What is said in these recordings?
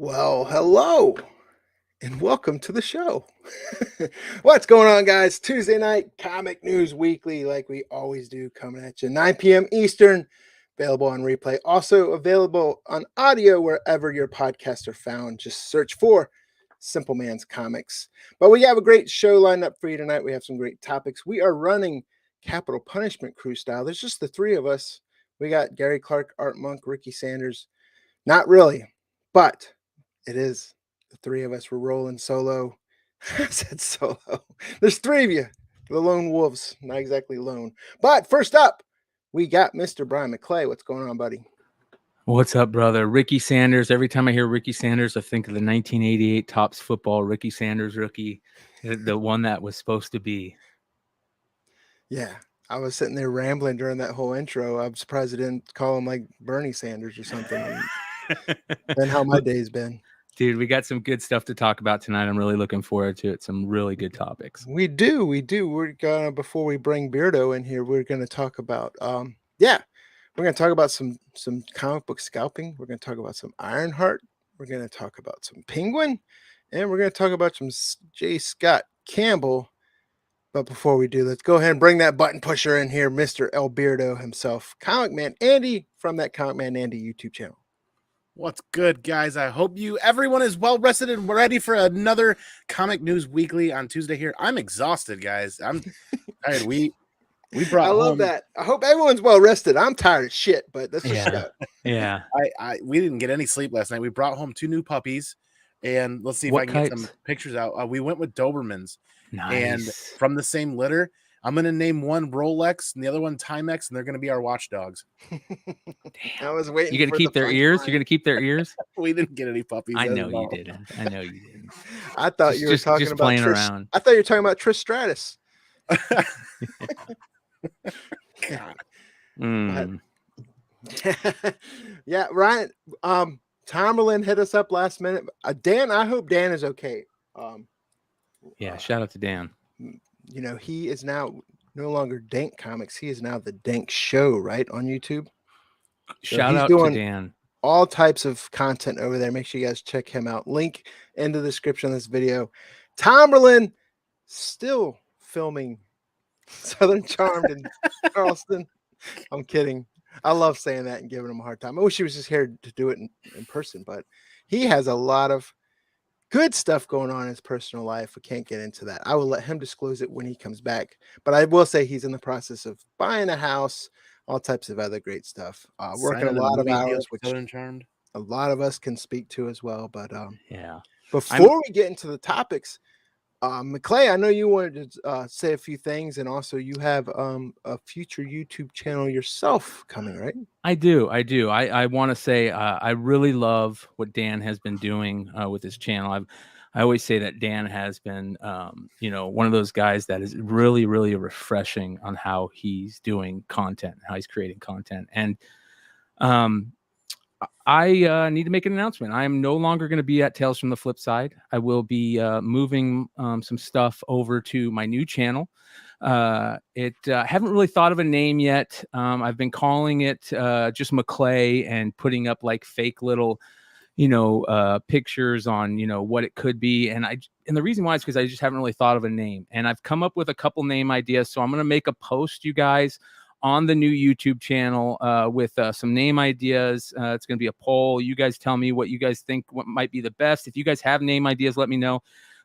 Well, hello and welcome to the show. What's going on, guys? Tuesday night comic news weekly, like we always do, coming at you 9 p.m. Eastern, available on replay, also available on audio wherever your podcasts are found. Just search for Simple Man's Comics. But we have a great show lined up for you tonight. We have some great topics. We are running Capital Punishment Crew style. There's just the three of us. We got Gary Clark, Art Monk, Ricky Sanders. Not really, but it is the three of us. We're rolling solo. I said solo. There's three of you, the lone wolves. Not exactly lone. But first up, we got Mr. Brian Mcclay. What's going on, buddy? What's up, brother? Ricky Sanders. Every time I hear Ricky Sanders, I think of the 1988 Topps football Ricky Sanders rookie, the one that was supposed to be. Yeah, I was sitting there rambling during that whole intro. I'm surprised I didn't call him like Bernie Sanders or something. And how my day's been. Dude, we got some good stuff to talk about tonight. I'm really looking forward to it. Some really good topics. We do. We're gonna, before we bring Beardo in here, we're gonna talk about we're gonna talk about some comic book scalping. We're gonna talk about some Ironheart. We're gonna talk about some Penguin, and we're gonna talk about some J. Scott Campbell. But before we do, let's go ahead and bring that button pusher in here, Mr. El Beardo himself, Comic Man Andy from that Comic Man Andy YouTube channel. What's good, guys? I hope everyone is well rested and ready for another Comic News Weekly on Tuesday here. I'm exhausted, guys. I'm tired. We brought I love home, that. I hope everyone's well rested. I'm tired of shit, but that's just Yeah. We didn't get any sleep last night. We brought home 2 new puppies, and let's see if I can get some pictures out. We went with Dobermans, and from the same litter. I'm going to name one Rolex and the other one Timex, and they're going to be our watchdogs. I was waiting. You going to keep their ears? You're going to keep their ears? We didn't get any puppies. I know you didn't. I thought you were talking just about playing around. I thought you were talking about Trish Stratus. Yeah, Ryan. Tomerlin hit us up last minute. Dan, I hope Dan is okay. Shout out to Dan. You know, he is now no longer Dank Comics. He is now the Dank Show, right, on YouTube. Shout out to Dan. All types of content over there. Make sure you guys check him out. Link in the description of this video. Tomerlin still filming Southern Charmed in Charleston. I'm kidding. I love saying that and giving him a hard time. I wish he was just here to do it in person, but he has a lot of good stuff going on in his personal life. We can't get into that. I will let him disclose it when he comes back. But I will say he's in the process of buying a house, all types of other great stuff. Working a lot of hours, which a lot of us can speak to as well. But before we get into the topics, Mcclay, I know you wanted to say a few things, and also you have a future YouTube channel yourself coming, right? I do. I want to say I really love what Dan has been doing with his channel. I always say that Dan has been, one of those guys that is really, really refreshing on how he's doing content, how he's creating content. And I need to make an announcement. I am no longer going to be at Tales from the Flip Side. I will be moving some stuff over to my new channel. I haven't really thought of a name yet. I've been calling it just Mcclay and putting up like fake little, pictures on, what it could be. And the reason why is because I just haven't really thought of a name. And I've come up with a couple name ideas. So I'm going to make a post, you guys, on the new YouTube channel with some name ideas. It's going to be a poll. You guys tell me what you guys think, what might be the best. If you guys have name ideas, let me know.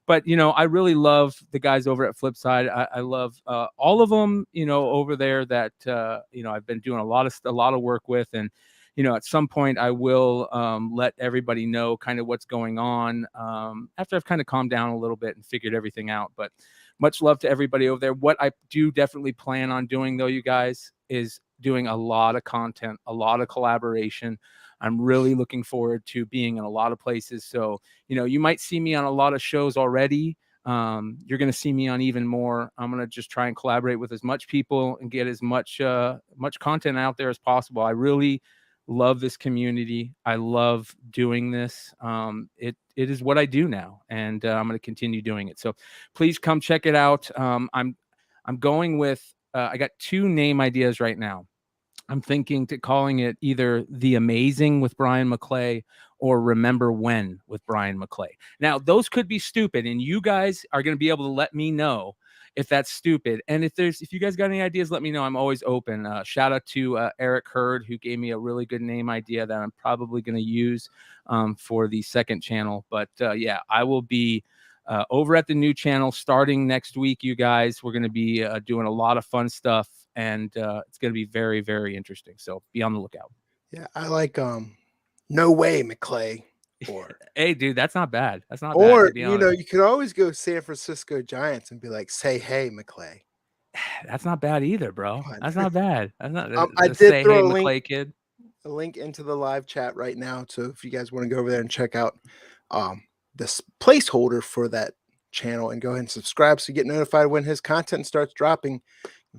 But, I really love the guys over at Flipside. I love all of them, over there that, I've been doing a lot of work with. And, at some point I will let everybody know kind of what's going on after I've kind of calmed down a little bit and figured everything out. But much love to everybody over there. What I do definitely plan on doing, though, you guys, is doing a lot of content, a lot of collaboration. I'm really looking forward to being in a lot of places. So, you might see me on a lot of shows already. You're going to see me on even more. I'm going to just try and collaborate with as much people and get as much content out there as possible. I really love this community. I love doing this. It is what I do now, and I'm going to continue doing it. So please come check it out. I'm going with I got 2 name ideas right now. I'm thinking to calling it either The Amazing with Brian Mcclay or Remember When with Brian Mcclay. Now, those could be stupid, and you guys are going to be able to let me know if that's stupid. And if you guys got any ideas, let me know. I'm always open. Shout out to Eric Hurd, who gave me a really good name idea that I'm probably going to use for the second channel. But yeah, I will be over at the new channel starting next week, you guys. We're going to be doing a lot of fun stuff, and it's going to be very, very interesting. So be on the lookout. Yeah, I like No Way Mcclay. Or hey, dude, that's not bad. That's not bad. Or to be honest. you could always go San Francisco Giants and be like, "Say hey, Mcclay." That's not bad either, bro. That's not bad. That's not. I did say throw hey, a Mcclay link, kid. a link into the live chat right now. So if you guys want to go over there and check out this placeholder for that channel and go ahead and subscribe so you get notified when his content starts dropping.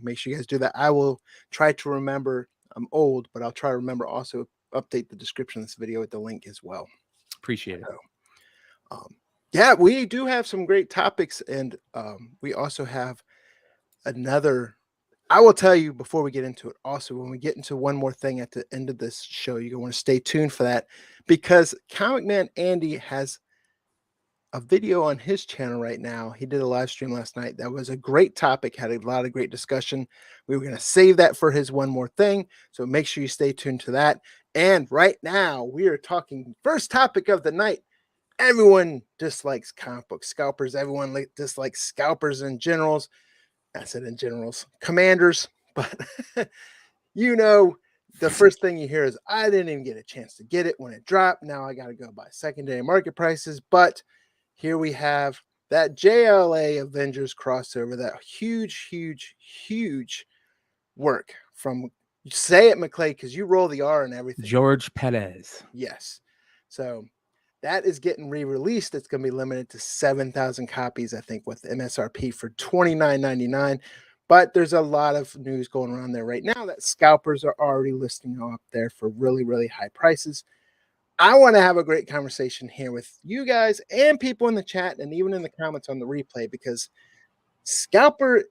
Make sure you guys do that. I will try to remember. I'm old, but I'll try to remember also update the description of this video with the link as well. Appreciate it. So, yeah, we do have some great topics, and we also have another. I will tell you before we get into it. Also, when we get into one more thing at the end of this show, you're going to want to stay tuned for that, because Comic Man Andy has a video on his channel right now. He did a live stream last night. That was a great topic, had a lot of great discussion. We were going to save that for his one more thing. So make sure you stay tuned to that. And right now we are talking first topic of the night. Everyone dislikes comic book scalpers. Everyone dislikes scalpers in generals. I said in generals, commanders, but the first thing you hear is, I didn't even get a chance to get it when it dropped. Now I got to go buy secondary market prices. But here we have that JLA Avengers crossover, that huge, huge, huge work from, say it, Mcclay, because you roll the R and everything. George Perez. Yes. So that is getting re-released. It's going to be limited to 7,000 copies, I think, with MSRP for $29.99. But there's a lot of news going around there right now that scalpers are already listing up there for really, really high prices. I want to have a great conversation here with you guys and people in the chat and even in the comments on the replay, because scalper,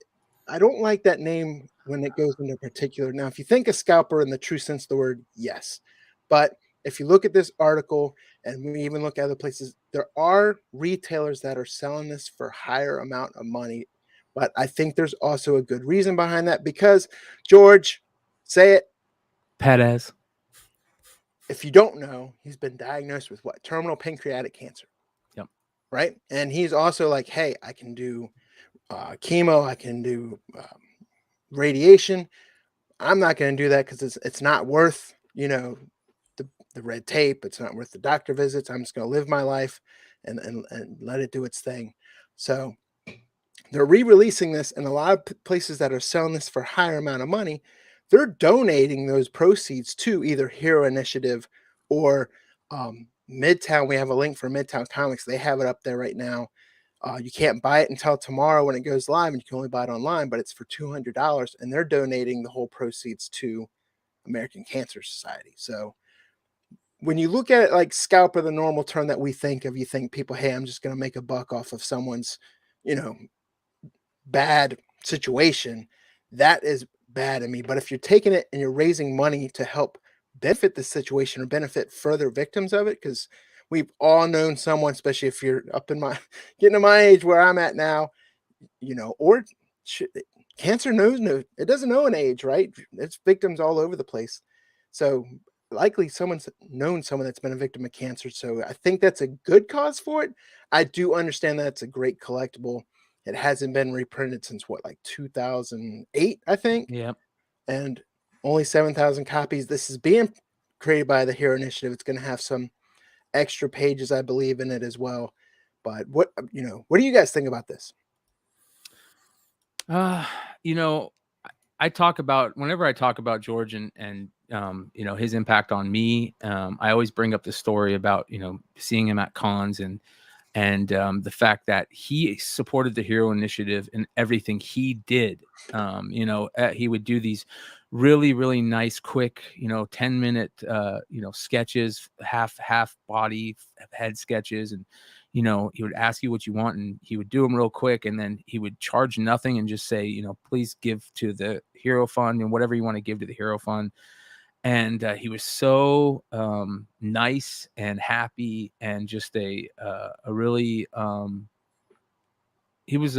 I don't like that name when it goes into particular. Now, if you think a scalper in the true sense of the word, yes. But if you look at this article and we even look at other places, there are retailers that are selling this for higher amount of money. But I think there's also a good reason behind that, because George, say it. Perez. If you don't know, he's been diagnosed with what? Terminal pancreatic cancer. Yep. Right. And he's also like, hey, I can do chemo. I can do radiation. I'm not going to do that because it's not worth, the red tape. It's not worth the doctor visits. I'm just going to live my life and let it do its thing. So they're re-releasing this, and a lot of places that are selling this for a higher amount of money, they're donating those proceeds to either Hero Initiative or Midtown. We have a link for Midtown Comics. They have it up there right now. You can't buy it until tomorrow when it goes live, and you can only buy it online, but it's for $200, and they're donating the whole proceeds to American Cancer Society. So when you look at it like scalper, the normal term that we think of, you think people, hey, I'm just going to make a buck off of someone's, bad situation. That is bad to me. But if you're taking it and you're raising money to help benefit the situation or benefit further victims of it, because we've all known someone, especially if you're getting to my age where I'm at now, or cancer it doesn't know an age, right? It's victims all over the place. So likely someone's known someone that's been a victim of cancer. So I think that's a good cause for it. I do understand that it's a great collectible. It hasn't been reprinted since like 2008, I think. Yep. And only 7,000 copies. This is being created by the Hero Initiative. It's going to have some extra pages, I believe, in it as well. But what do you guys think about this? I talk about, whenever I talk about George and his impact on me, I always bring up the story about, seeing him at cons and the fact that he supported the Hero Initiative in everything he did. He would do these really, really nice, quick, 10-minute, sketches, half body head sketches. And, he would ask you what you want and he would do them real quick. And then he would charge nothing and just say, please give to the Hero Fund and whatever you want to give to the Hero Fund. and he was so nice and happy, and just a really he was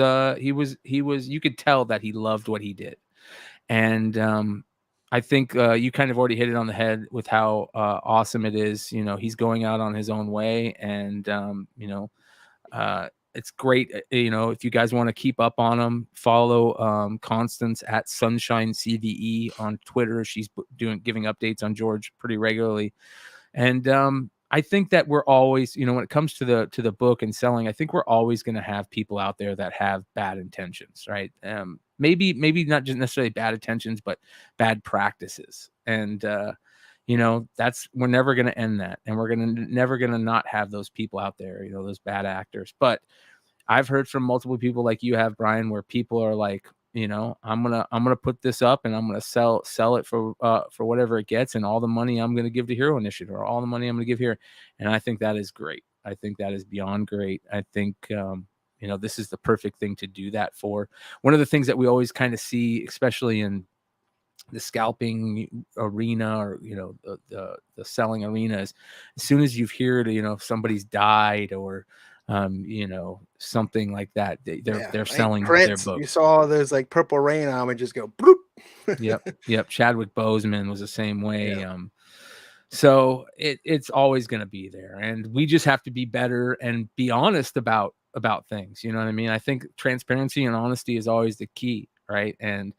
you could tell that he loved what he did. And I think you kind of already hit it on the head with how awesome it is. He's going out on his own way, and it's great. If you guys want to keep up on him, follow Constance at Sunshine CVE on Twitter. She's giving updates on George pretty regularly. And I think that we're always, when it comes to the book and selling, I think we're always going to have people out there that have bad intentions, right? Maybe not just necessarily bad intentions, but bad practices. And we're never going to end that, and we're never going to not have those people out there, those bad actors. But I've heard from multiple people like you have, Brian, where people are like, I'm gonna put this up, and I'm gonna sell it for whatever it gets, and all the money I'm gonna give to Hero Initiative, or all the money I'm gonna give here. And I think that is great. I think that is beyond great. I think this is the perfect thing to do that for. One of the things that we always kind of see, especially in the scalping arena, or the selling arena, is as soon as you've heard somebody's died, or something like that, they're selling their book. You saw those like Purple Rain on and just go bloop. Yep. Chadwick Boseman was the same way. Yeah. So it's always going to be there, and we just have to be better and be honest about things. You know what I mean? I think transparency and honesty is always the key, right? And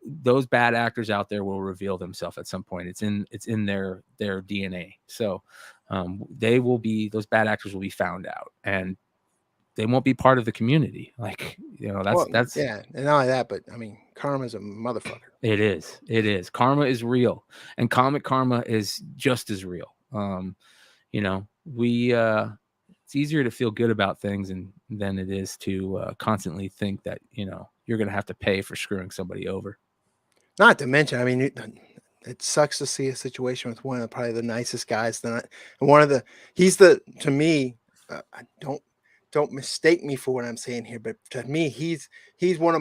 those bad actors out there will reveal themselves at some point. It's in their DNA. So those bad actors will be found out, and they won't be part of the community. Like, that's yeah. And not only that, but I mean, karma's a motherfucker. It is. Karma is real, and comic karma is just as real. It's easier to feel good about things than it is to constantly think that, you're going to have to pay for screwing somebody over. Not to mention, I mean, it sucks to see a situation with one of probably the nicest guys. To me, don't mistake me for what I'm saying here, but to me, he's he's like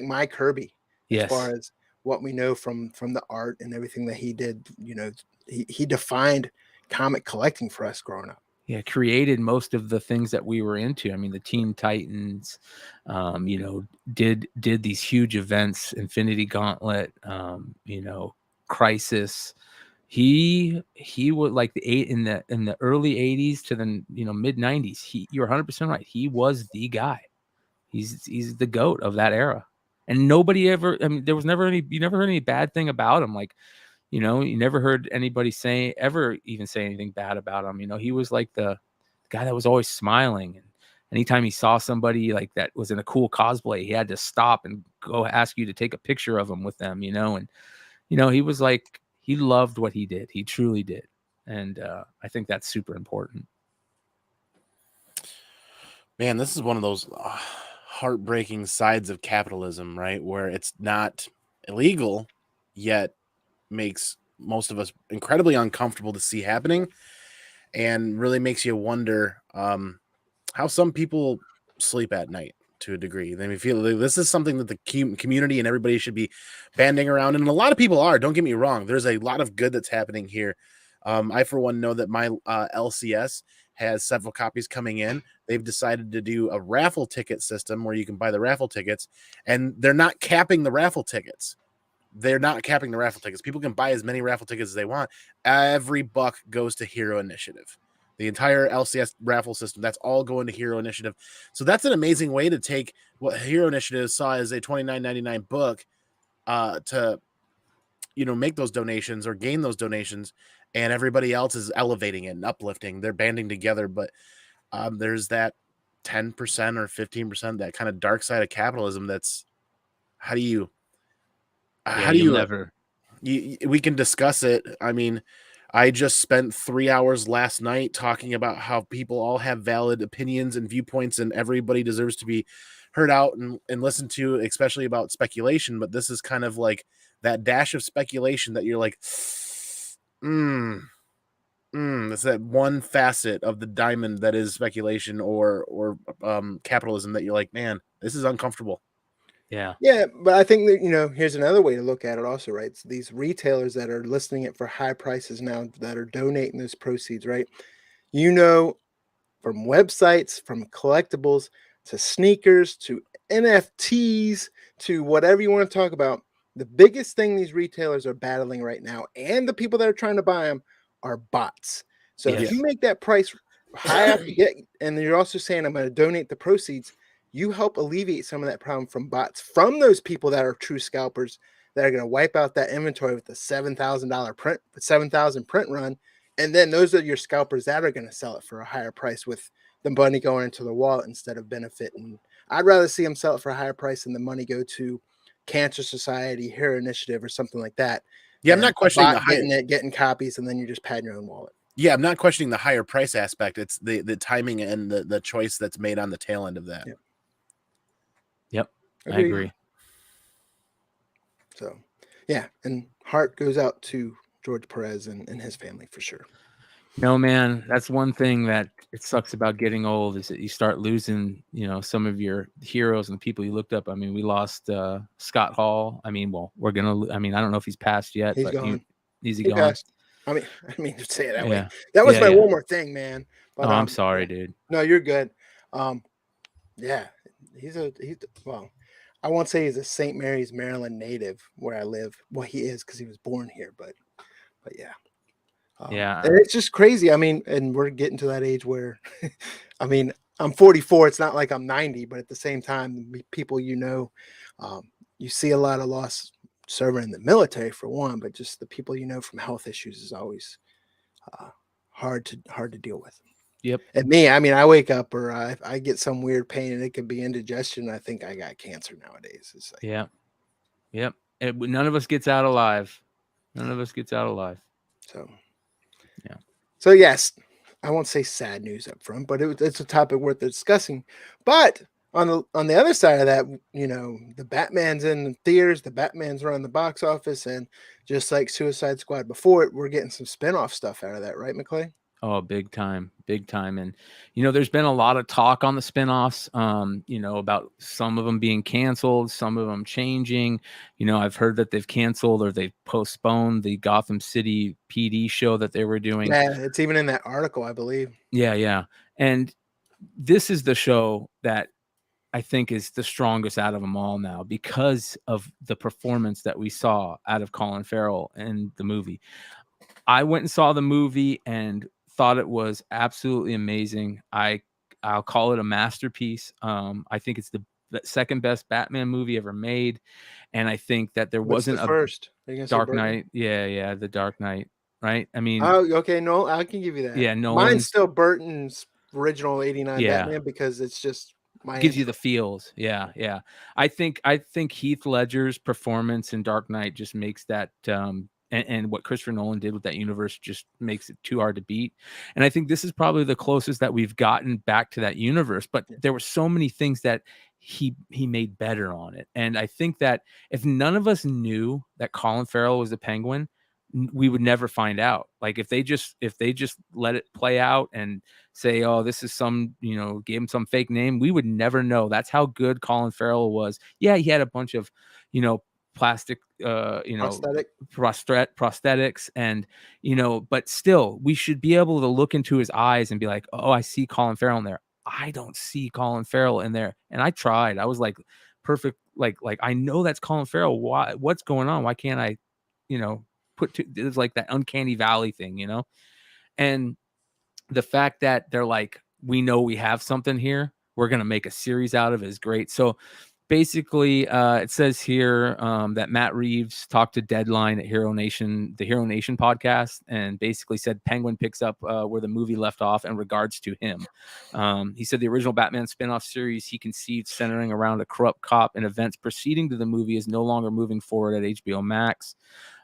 my Kirby. Yes. As far as what we know from the art and everything that he did. He defined comic collecting for us growing up. Yeah, created most of the things that we were into. I mean, the Teen Titans, did these huge events, Infinity Gauntlet, Crisis. He would, like, in the early 80s to the mid 90s. You're 100% right. He was the guy. He's the GOAT of that era, and nobody ever. I mean, you never heard any bad thing about him. Like, you never heard anybody ever even say anything bad about him. He was like the guy that was always smiling. And anytime he saw somebody like that was in a cool cosplay, he had to stop and go ask you to take a picture of him with them, And, he was like, he loved what he did. He truly did. And I think that's super important. Man, this is one of those heartbreaking sides of capitalism, right? Where it's not illegal, yet makes most of us incredibly uncomfortable to see happening, and really makes you wonder how some people sleep at night to a degree. They feel like this is something that the community and everybody should be banding around, and a lot of people are. Don't get me wrong, there's a lot of good that's happening here. I, for one, know that my LCS has several copies coming in. They've decided to do a raffle ticket system where you can buy the raffle tickets, and they're not capping the raffle tickets. People can buy as many raffle tickets as they want. Every buck goes to Hero Initiative. The entire LCS raffle system, that's all going to Hero Initiative. So that's an amazing way to take what Hero Initiative saw as a $29.99 book to make those donations or gain those donations, and everybody else is elevating it and uplifting. They're banding together, but there's that 10% or 15%, that kind of dark side of capitalism. That's we can discuss it. I mean, I just spent 3 hours last night talking about how people all have valid opinions and viewpoints, and everybody deserves to be heard out and listened to, especially about speculation. But this is kind of like that dash of speculation that you're like, that's that one facet of the diamond that is speculation or capitalism that you're like, man, this is uncomfortable. Yeah, but I think that, here's another way to look at it also, right? It's these retailers that are listing it for high prices now that are donating those proceeds, right? From websites, from collectibles to sneakers to NFTs to whatever you want to talk about, the biggest thing these retailers are battling right now, and the people that are trying to buy them, are bots. So if you make that price high enough to get, and then you're also saying I'm going to donate the proceeds, you help alleviate some of that problem from bots, from those people that are true scalpers that are going to wipe out that inventory with the $7,000 print, 7,000 print run. And then those are your scalpers that are going to sell it for a higher price with the money going into the wallet instead of benefit. And I'd rather see them sell it for a higher price than the money go to Cancer Society, Hero Initiative, or something like that. Yeah, I'm not questioning getting copies, and then you're just padding your own wallet. Yeah, I'm not questioning the higher price aspect. It's the timing and the choice that's made on the tail end of that. Yep. I agree. So, yeah, and heart goes out to George Perez and his family for sure. No, man, that's one thing that it sucks about getting old, is that you start losing, some of your heroes and the people you looked up. I mean, we lost Scott Hall. I mean, I don't know if he's passed yet. He's gone. He gone? Passed. I mean to say it that way. That was my one more thing, man. But, I'm sorry, dude. No, you're good. Well, I won't say he's a St. Mary's, Maryland native where I live. Well, he is because he was born here, but yeah. And it's just crazy. I mean, and we're getting to that age where, I mean, I'm 44. It's not like I'm 90, but at the same time, people, you see a lot of loss serving in the military for one, but just the people from health issues is always hard to deal with. Yep. And me, I mean, I wake up or I get some weird pain, and it could be indigestion. I think I got cancer nowadays. It's like, Yep. None of us gets out alive. So yes, I won't say sad news up front, but it's a topic worth discussing. But on the other side of that, the Batman's in theaters, the Batman's running the box office, and just like Suicide Squad before it, we're getting some spinoff stuff out of that, right, Mcclay? Oh, big time. And, there's been a lot of talk on the spinoffs, about some of them being canceled, some of them changing. I've heard that they've canceled or they've postponed the Gotham City PD show that they were doing. Yeah, it's even in that article, I believe. Yeah. And this is the show that I think is the strongest out of them all now because of the performance that we saw out of Colin Farrell in the movie. I went and saw the movie and thought it was absolutely amazing. I'll call it a masterpiece. I think it's the second best Batman movie ever made, and I think that there wasn't the first Dark Knight. Yeah, the Dark Knight. Right? I mean, okay, no, I can give you that. Yeah, mine's still Burton's original '89 Batman because it's just gives you the feels. Yeah. I think Heath Ledger's performance in Dark Knight just makes that. And what Christopher Nolan did with that universe just makes it too hard to beat. And I think this is probably the closest that we've gotten back to that universe. But there were so many things that he made better on it. And I think that if none of us knew that Colin Farrell was the Penguin, we would never find out. Like if they just let it play out and say, oh, this is some, gave him some fake name, we would never know. That's how good Colin Farrell was. Yeah, he had a bunch of, plastic prosthetics and but still we should be able to look into his eyes and be like, oh, I see Colin Farrell in there. I don't see Colin Farrell in there. And I tried. I was like, perfect, like I know that's Colin Farrell. What's going on? Why can't I it's like that uncanny valley thing, and the fact that they're like, we know we have something here, we're gonna make a series out of it is great. So basically, it says here that Matt Reeves talked to Deadline at the Hero Nation podcast, and basically said Penguin picks up where the movie left off in regards to him. He said the original Batman spinoff series he conceived centering around a corrupt cop and events preceding to the movie is no longer moving forward at HBO Max.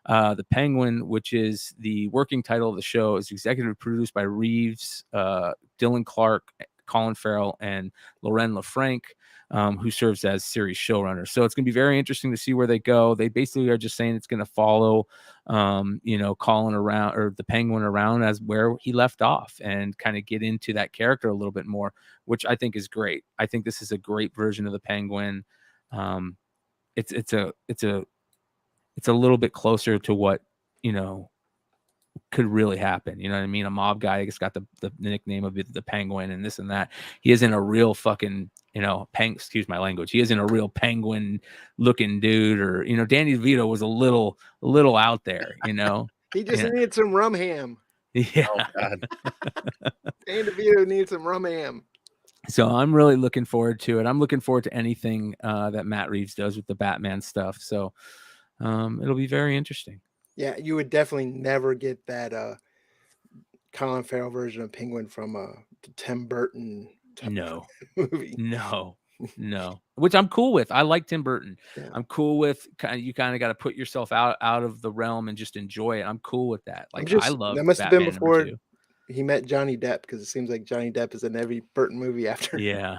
The Penguin, which is the working title of the show, is executive produced by Reeves, Dylan Clark, Colin Farrell, and Loren LaFranc, who serves as series showrunner. So it's going to be very interesting to see where they go. They basically are just saying it's going to follow, Colin around, or the Penguin around as where he left off, and kind of get into that character a little bit more, which I think is great. I think this is a great version of the Penguin. it's a little bit closer to what, you know, could really happen. You know what I mean? A mob guy has got the nickname of the Penguin and this and that. He isn't a real fucking, you know, excuse my language. He isn't a real penguin looking dude, or, you know, Danny DeVito was a little out there, you know. He just needed some rum ham. Yeah. Oh, God. Danny DeVito needs some rum ham. So I'm really looking forward to it. I'm looking forward to anything that Matt Reeves does with the Batman stuff. So it'll be very interesting. Yeah, you would definitely never get that Colin Farrell version of Penguin from the Tim Burton movie. No. Which I'm cool with. I like Tim Burton. Yeah. I'm cool with you kind of got to put yourself out of the realm and just enjoy it. I'm cool with that. Like, I love that must Batman have been before he met Johnny Depp, because it seems like Johnny Depp is in every Burton movie after. Yeah.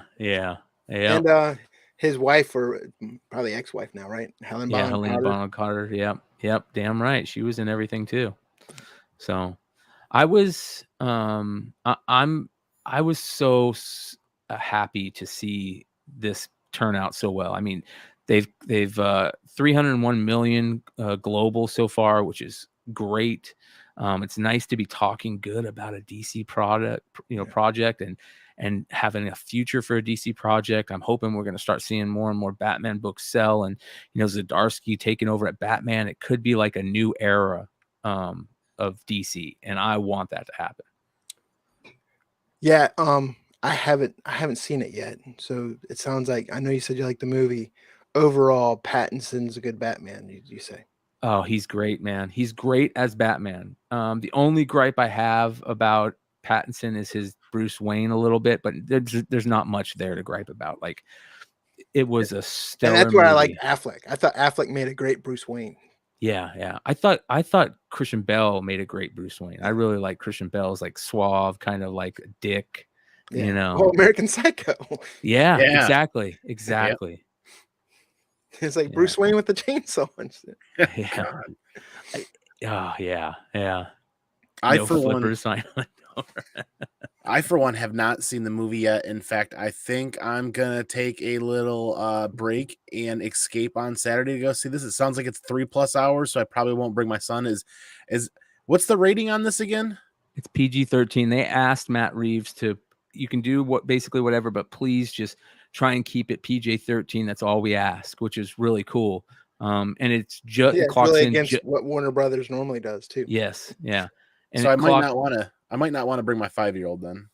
And his wife, or probably ex-wife now, right? Helena Bonham Carter. Yep. Damn right. She was in everything too. So I was I was so happy to see this turn out so well. I mean, they've 301 million global so far, which is great. It's nice to be talking good about a DC project and having a future for a DC project. I'm hoping we're going to start seeing more and more Batman books sell, and, you know, Zdarsky taking over at Batman. It could be like a new era of DC, and I want that to happen. Yeah, I haven't seen it yet. So it sounds like, I know you said you like the movie. Overall, Pattinson's a good Batman, you say? Oh, he's great, man. He's great as Batman. The only gripe I have about Pattinson is his Bruce Wayne a little bit, but there's not much there to gripe about. Like, it was a stellar and that's why movie. I like Affleck. I thought Affleck made a great Bruce Wayne. Yeah. I thought Christian Bale made a great Bruce Wayne. I really like Christian Bale's like suave, kind of like a dick, you know. American Psycho. Yeah. Exactly. Yep. It's like Bruce Wayne with the chainsaw and shit. Yeah. I for one have not seen the movie yet. In fact, I think I'm gonna take a little break and escape on Saturday to go see this. It sounds like it's 3+ hours, so I probably won't bring my son. Is what's the rating on this again? It's PG-13. They asked Matt Reeves you can do basically whatever, but please just try and keep it PG-13. That's all we ask, which is really cool. And it's just it's really against what Warner Brothers normally does too. Yes, yeah. And so I might not want to bring my 5-year-old then.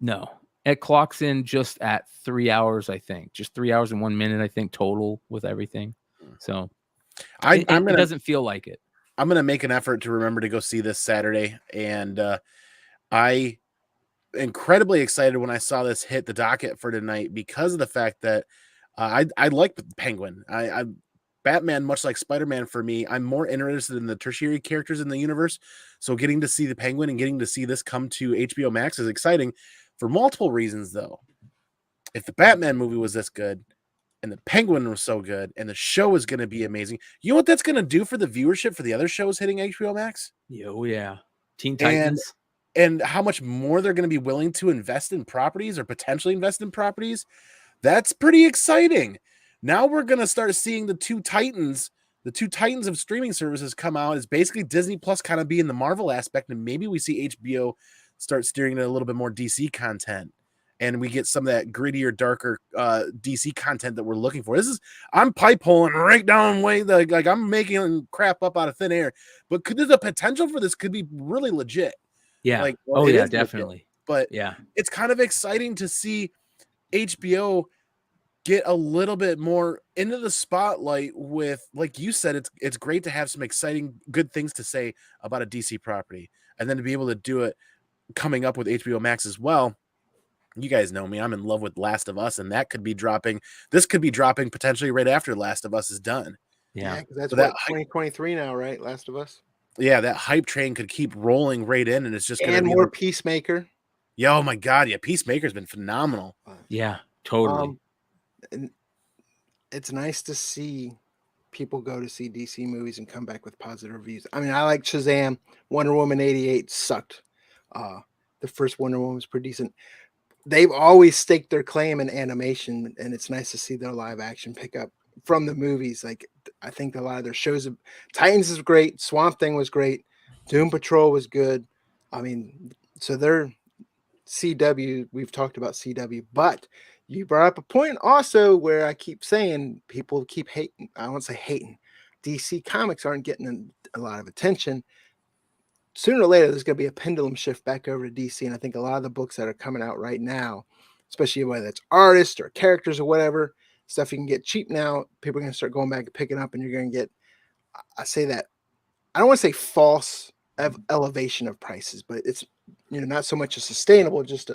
No, it clocks in just at 3 hours. I think just 3 hours and 1 minute. I think total with everything. So it doesn't feel like it. I'm gonna make an effort to remember to go see this Saturday, and I incredibly excited when I saw this hit the docket for tonight because of the fact that I like Penguin. I Batman, much like Spider-Man for me, I'm more interested in the tertiary characters in the universe. So getting to see the Penguin and getting to see this come to HBO Max is exciting for multiple reasons, though. If the Batman movie was this good and the Penguin was so good and the show is going to be amazing, you know what that's going to do for the viewership for the other shows hitting HBO Max? Oh, yeah. Teen Titans. And how much more they're going to be willing to invest in properties or potentially invest in properties. That's pretty exciting. Now we're going to start seeing the two titans of streaming services come out as basically Disney Plus kind of being the Marvel aspect, and maybe we see HBO start steering it a little bit more DC content, and we get some of that grittier, darker DC content that we're looking for. I'm pipe holing right down way, like I'm making crap up out of thin air, but the potential for this could be really legit. Yeah. Definitely. Legit. But yeah, it's kind of exciting to see HBO get a little bit more into the spotlight with, like you said, it's great to have some exciting, good things to say about a DC property, and then to be able to do it coming up with HBO Max as well. You guys know me. I'm in love with Last of Us, and this could be dropping potentially right after Last of Us is done. Yeah, because that's what 2023 now, right? Last of Us. Yeah, that hype train could keep rolling right in, and it's just going to be more Peacemaker. Yeah, oh my God, yeah, Peacemaker's been phenomenal. Yeah, totally. And it's nice to see people go to see DC movies and come back with positive reviews. I mean, I like Shazam. Wonder Woman 88 sucked. The first Wonder Woman was pretty decent. They've always staked their claim in animation, and it's nice to see their live action pick up. from the movies. Like I think a lot of their shows, Titans is great, Swamp Thing was great, Doom Patrol was good. I mean, so they're CW. We've talked about CW, but you brought up a point also where I keep saying people keep hating. I won't say hating. DC Comics aren't getting a lot of attention. Sooner or later, there's going to be a pendulum shift back over to DC, and I think a lot of the books that are coming out right now, especially whether it's artists or characters or whatever stuff you can get cheap now, people are going to start going back and picking up, and you're going to get. I say that I don't want to say false elevation of prices, but it's not so much a sustainable, just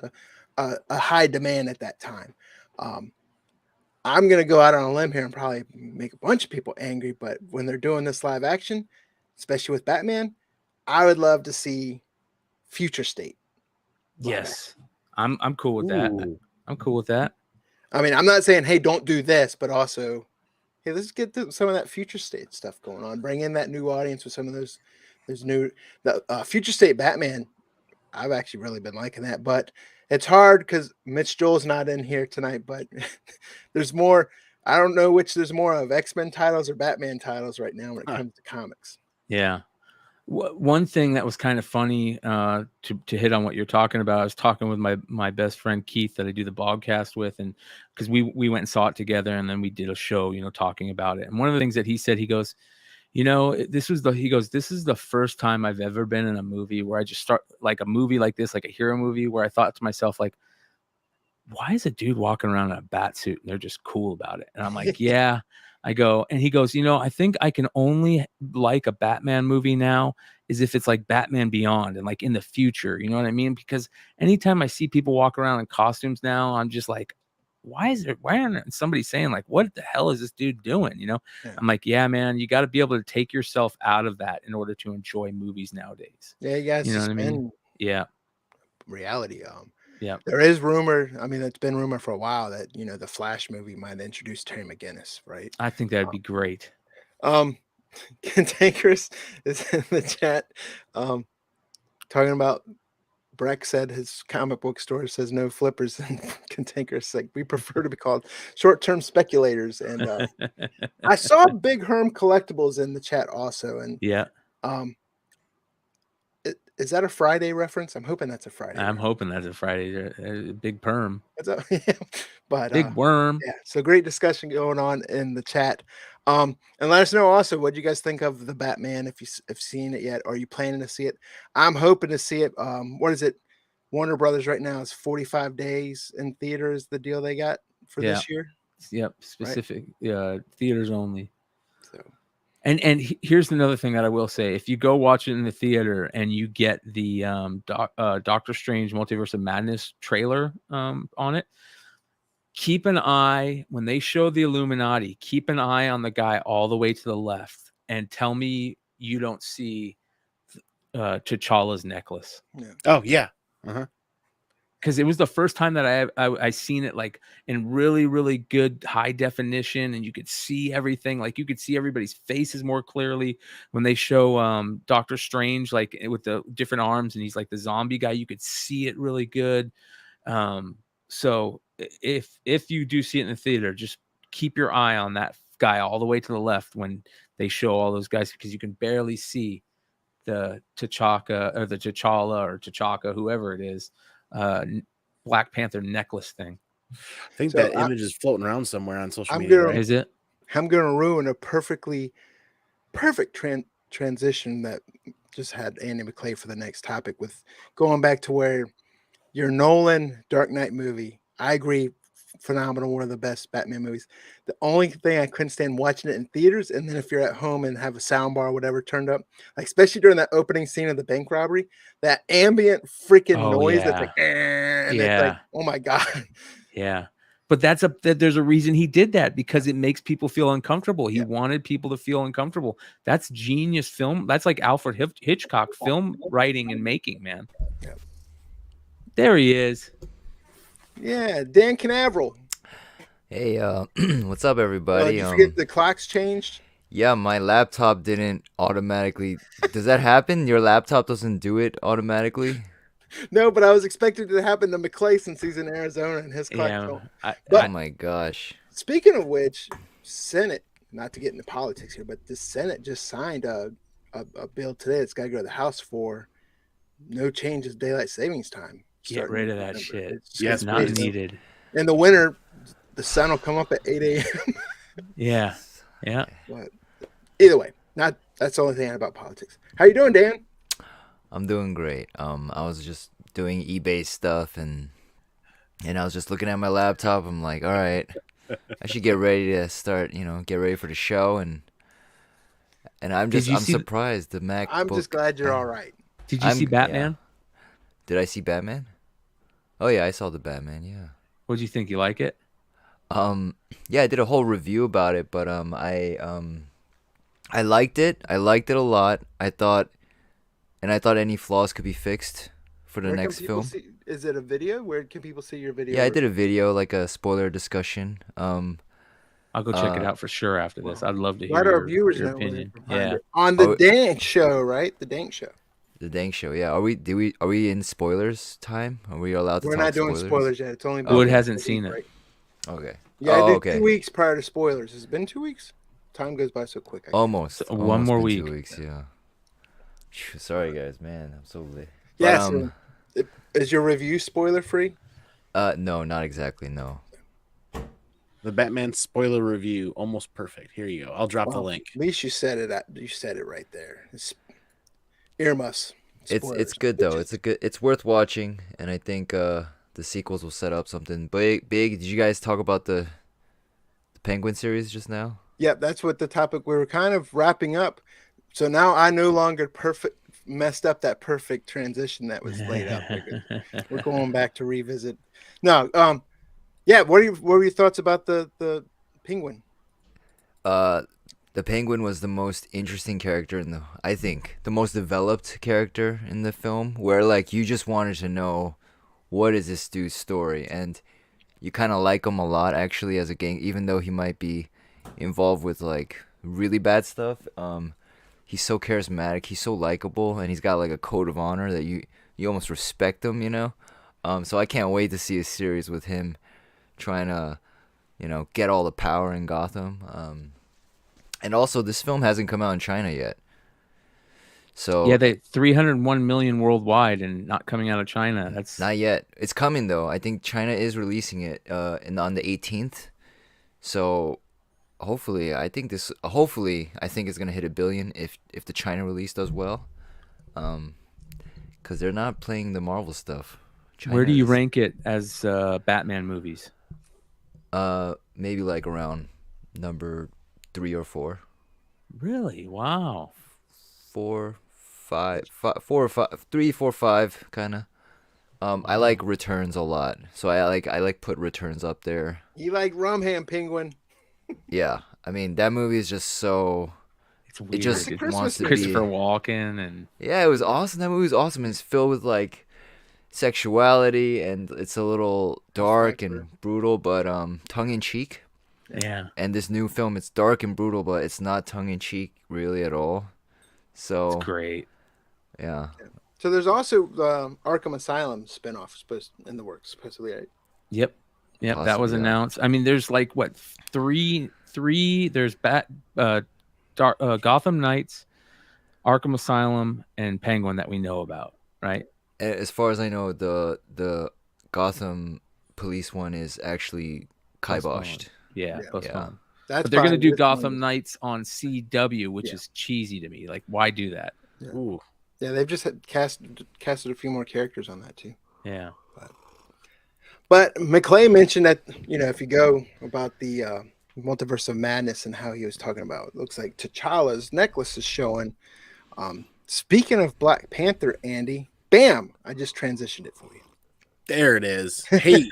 a high demand at that time. I'm going to go out on a limb here and probably make a bunch of people angry, but when they're doing this live action, especially with Batman, I would love to see Future State. Yes, I'm cool with that. I'm cool with that. I mean, I'm not saying, hey, don't do this, but also, hey, let's get some of that Future State stuff going on. Bring in that new audience with some of those new Future State Batman. I've actually really been liking that, but it's hard because Mitch Joel's not in here tonight. But there's more. I don't know which there's more of, X-Men titles or Batman titles right now when it comes to comics. Yeah. One thing that was kind of funny to hit on what you're talking about, I was talking with my best friend Keith that I do the podcast with, and because we went and saw it together, and then we did a show, talking about it. And one of the things that he said, he goes, this is the first time I've ever been in a movie where I just start like a movie like this, like a hero movie, where I thought to myself, like, why is a dude walking around in a bat suit and they're just cool about it? And I'm like, yeah. I go, and he goes, I think I can only like a Batman movie now is if it's like Batman Beyond and like in the future, you know what I mean? Because anytime I see people walk around in costumes now, I'm just like, why aren't somebody saying like, what the hell is this dude doing? Yeah. I'm like, yeah, man, you got to be able to take yourself out of that in order to enjoy movies nowadays. Yeah, you guys, know what I mean? Yeah. Reality. Yeah, there is rumor. I mean, it's been rumor for a while that the Flash movie might introduce Terry McGinnis, right? I think that'd be great. Cantankerous is in the chat, talking about Breck said his comic book store says no flippers, and Cantankerous like we prefer to be called short-term speculators. And I saw Big Herm Collectibles in the chat also, and yeah. Is that a Friday reference? I'm hoping that's a Friday. I'm hoping that's a Friday. Big perm. But big worm. Yeah. So great discussion going on in the chat. And let us know also what you guys think of the Batman. If you've seen it yet, or are you planning to see it? I'm hoping to see it. What is it? Warner Brothers right now is 45 days in theaters. The deal they got for this year. Yep. Specific. Theaters only. So. And here's another thing that I will say: if you go watch it in the theater and you get the Doctor Strange Multiverse of Madness trailer on it, keep an eye when they show the Illuminati. Keep an eye on the guy all the way to the left, and tell me you don't see T'Challa's necklace. Yeah. Oh yeah. Because it was the first time that I seen it like in really, really good high definition, and you could see everything. Like you could see everybody's faces more clearly when they show Doctor Strange like with the different arms, and he's like the zombie guy. You could see it really good. So if you do see it in the theater, just keep your eye on that guy all the way to the left when they show all those guys, because you can barely see the T'Chaka or the T'Challa or T'Chaka, whoever it is. Black Panther necklace thing. I think that image is floating around somewhere on social media. Right? Is it? I'm gonna ruin a perfect transition that just had Andy Mcclay for the next topic, with going back to where your Nolan Dark Knight movie. I agree, phenomenal, one of the best Batman movies. The only thing I couldn't stand watching it in theaters, and then if you're at home and have a sound bar or whatever turned up, like especially during that opening scene of the bank robbery, that ambient freaking noise that's like, and it's like, oh my god. Yeah. But there's a reason he did that, because it makes people feel uncomfortable. He wanted people to feel uncomfortable. That's genius film. That's like Alfred Hitchcock film writing and making, man. Yeah. There he is. Yeah, Dan Canaveral. Hey, what's up, everybody? Did you forget the clocks changed? Yeah, my laptop didn't automatically. Does that happen? Your laptop doesn't do it automatically? No, but I was expecting it to happen to Mcclay since he's in Arizona and his clock. Oh my gosh. Speaking of which, Senate, not to get into politics here, but the Senate just signed a bill today that's got to go to the House for no changes daylight savings time. Get rid of that shit. Yes, not please. needed. In the winter, the sun will come up at 8 a.m. Yeah. But either way, that's the only thing about politics. How you doing, Dan? I'm doing great. I was just doing eBay stuff and I was just looking at my laptop. I'm like, all right, I should get ready to start. Get ready for the show and I'm surprised the MacBook. I'm just glad you're all right. Did you see Batman? Yeah. Did I see Batman? Oh yeah, I saw the Batman. Yeah. What did you think? You like it? Yeah, I did a whole review about it, but I liked it. I liked it a lot. I thought any flaws could be fixed for the next film. Is it a video? Where can people see your video? Yeah, I did a video, like a spoiler discussion. I'll go check it out for sure after this. I'd love to hear our viewers your know opinion. Yeah, on the Dank Show, right? The Dank Show. The Dank Show. Yeah. Are we in spoilers time? Are we allowed to? We're talk not doing spoilers? spoilers yet. It's only. Wood hasn't seen it. Okay. Yeah, I did 2 weeks prior to spoilers. Has it been 2 weeks? Time goes by so quick. Almost. One more week. 2 weeks. Yeah. Sorry, guys. Man, I'm so late. Yeah. Is your review spoiler free? No, not exactly. No. The Batman spoiler review, almost perfect. Here you go. I'll drop the link. At least you said it. You said it right there. It's earmuffs. It's good though. It's worth watching, and I think the sequels will set up something big. Did you guys talk about the Penguin series just now? Yep, that's what the topic we were kind of wrapping up. So now I no longer messed up that perfect transition that was laid out. We're going back to revisit. No, yeah. What were your thoughts about the Penguin? The Penguin was the most interesting character I think the most developed character in the film, where like you just wanted to know what is this dude's story, and you kind of like him a lot actually as a gang, even though he might be involved with like really bad stuff. He's so charismatic, he's so likable, and he's got like a code of honor that you almost respect him, so I can't wait to see a series with him trying to get all the power in Gotham. And also this film hasn't come out in China yet, so yeah, they 301 million worldwide and not coming out of China. That's not yet. It's coming though. I think China is releasing it on the 18th, so hopefully I think it's gonna hit $1 billion if the China release does well, because they're not playing the Marvel stuff. Where do you rank it as Batman movies? Maybe like around number 3 or 4. Really? Wow. 4, 5, 4 or 5, 3, 4, 5 kind of. I like Returns a lot, so I like put Returns up there. You like Rumham Penguin? Yeah, I mean that movie is just so. It's weird. It just wants to Christopher be. Walken and. Yeah, it was awesome. That movie was awesome. It's filled with like sexuality, and it's a little dark and brutal, but tongue in cheek. Yeah. And this new film, it's dark and brutal, but it's not tongue in cheek really at all. So it's great. Yeah. So there's also Arkham Asylum spinoff in the works, supposedly, right? Yep. Possibly, that was announced. I mean, there's like what three. There's Gotham Knights, Arkham Asylum, and Penguin that we know about, right? As far as I know, the Gotham Police one is actually kiboshed. Yeah. But they're gonna do Gotham Knights on CW, which is cheesy to me. Like, why do that? Yeah. Ooh. Yeah, they've just casted a few more characters on that too. Yeah. But Mcclay mentioned that, if you go about the Multiverse of Madness and how he was talking about, it looks like T'Challa's necklace is showing. Speaking of Black Panther, Andy, bam! I just transitioned it for you. There it is. Hey.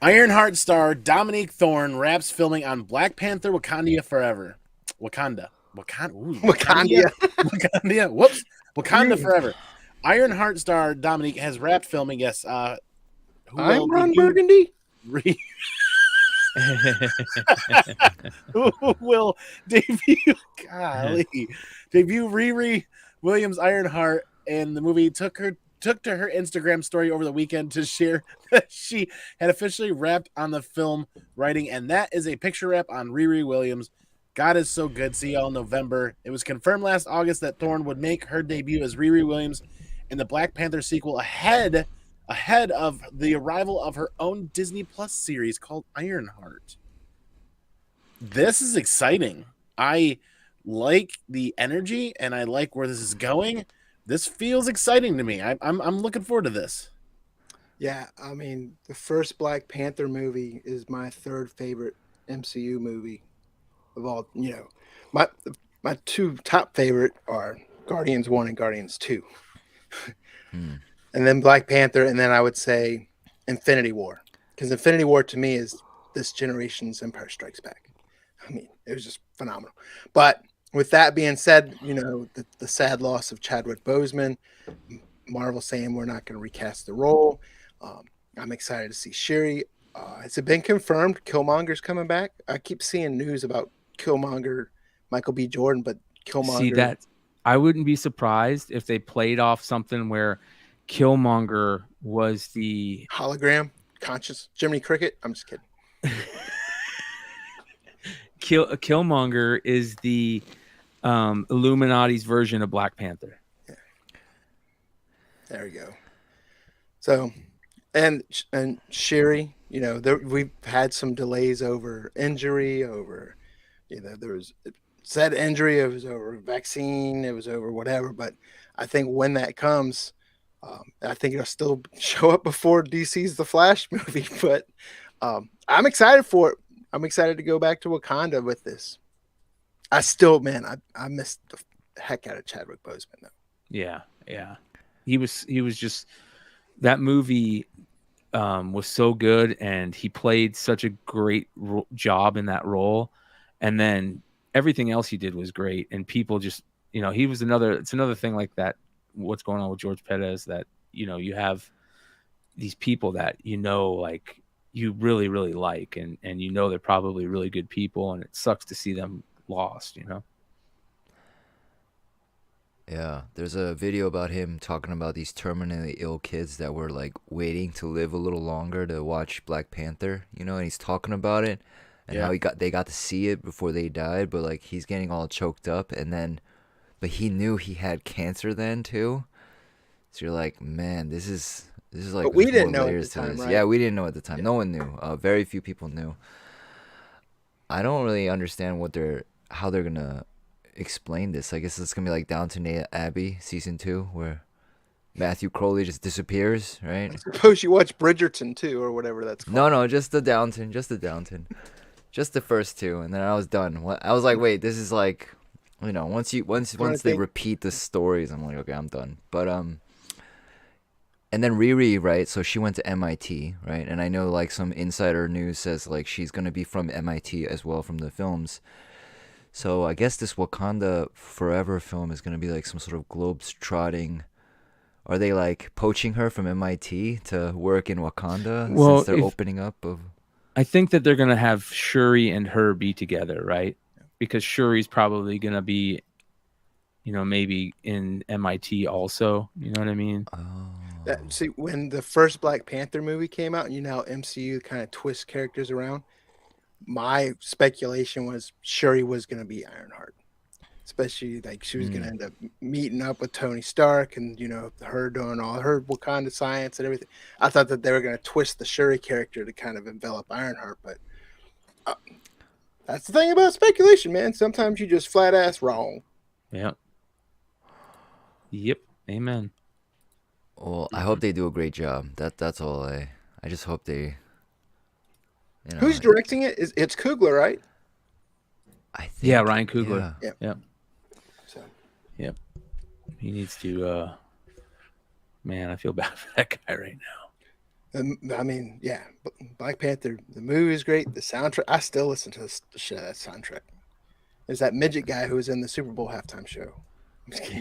Ironheart star Dominique Thorne wraps filming on Black Panther Wakanda Forever. Wakanda. Whoops. Wakanda Forever. Ironheart star Dominique has wrapped filming. Yes. I'm Ron Burgundy. Who will debut? Golly, debut Riri Williams Ironheart, and the movie took her took to her Instagram story over the weekend to share that she had officially wrapped on the film writing, and that is a picture wrap on Riri Williams. God is so good. See y'all in November. It was confirmed last August that Thorne would make her debut as Riri Williams in the Black Panther sequel ahead of the arrival of her own Disney Plus series called Ironheart. This is exciting. I like the energy and I like where this is going. This feels exciting to me. I'm looking forward to this. Yeah, I mean, the first Black Panther movie is my third favorite MCU movie of all. My two top favorite are Guardians 1 and Guardians 2. And then Black Panther, and then I would say Infinity War. Because Infinity War to me is this generation's Empire Strikes Back. I mean, it was just phenomenal. But with that being said, the sad loss of Chadwick Boseman, Marvel saying we're not going to recast the role. I'm excited to see Shuri. Has it been confirmed Killmonger's coming back? I keep seeing news about Killmonger, Michael B. Jordan, but Killmonger. See that? I wouldn't be surprised if they played off something where Killmonger was the hologram, conscious Jiminy Cricket. I'm just kidding. Killmonger is the Illuminati's version of Black Panther. Yeah. There we go. So, and Shuri, we've had some delays over injury, there was said injury, it was over vaccine, it was over whatever. But I think when that comes, I think it'll still show up before DC's The Flash movie. But I'm excited for it. I'm excited to go back to Wakanda with this. I missed the heck out of Chadwick Boseman though. Yeah. He was just, that movie was so good, and he played such a great job in that role. And then everything else he did was great. And people just, he was it's another thing like that. What's going on with George Perez, that, you have these people that, like, you really, really like, and they're probably really good people, and it sucks to see them lost, Yeah, there's a video about him talking about these terminally ill kids that were like waiting to live a little longer to watch Black Panther, and he's talking about it and how they got to see it before they died, but like he's getting all choked up, but he knew he had cancer then too. So you're like, man, this is like, but we didn't know at the time, right? Yeah, we didn't know at the time. Yeah. No one knew. Very few people knew. I don't really understand how they're gonna explain this. I guess it's gonna be like Downton Abbey season 2, where Matthew Crowley just disappears, right? I suppose you watch Bridgerton too, or whatever that's called. No, just the Downton, just the first 2, and then I was done. I was like, wait, this is like, once they repeat the stories, I'm like, okay, I'm done. But and then Riri, right? So she went to MIT, right? And I know like some insider news says like she's gonna be from MIT as well from the films. So I guess this Wakanda Forever film is gonna be like some sort of globe-trotting. Are they like poaching her from MIT to work in Wakanda since they're opening up? I think that they're gonna have Shuri and her be together, right? Because Shuri's probably gonna be, maybe in MIT also. You know what I mean? Oh. See, when the first Black Panther movie came out, MCU kind of twists characters around. My speculation was Shuri was going to be Ironheart, especially like she was going to end up meeting up with Tony Stark, and her doing all her Wakanda science and everything. I thought that they were going to twist the Shuri character to kind of envelop Ironheart, but that's the thing about speculation, man. Sometimes you just flat ass wrong. Yeah. Yep. Amen. Well, I hope they do a great job. That's all. I just hope they. Who's directing it? It's Coogler, right? I think. Yeah, Ryan Coogler. Yeah. Yep. So. Yep. He needs to. Man, I feel bad for that guy right now. I mean, yeah, Black Panther. The movie is great. The soundtrack. I still listen to the shit of that soundtrack. There's that midget guy who was in the Super Bowl halftime show.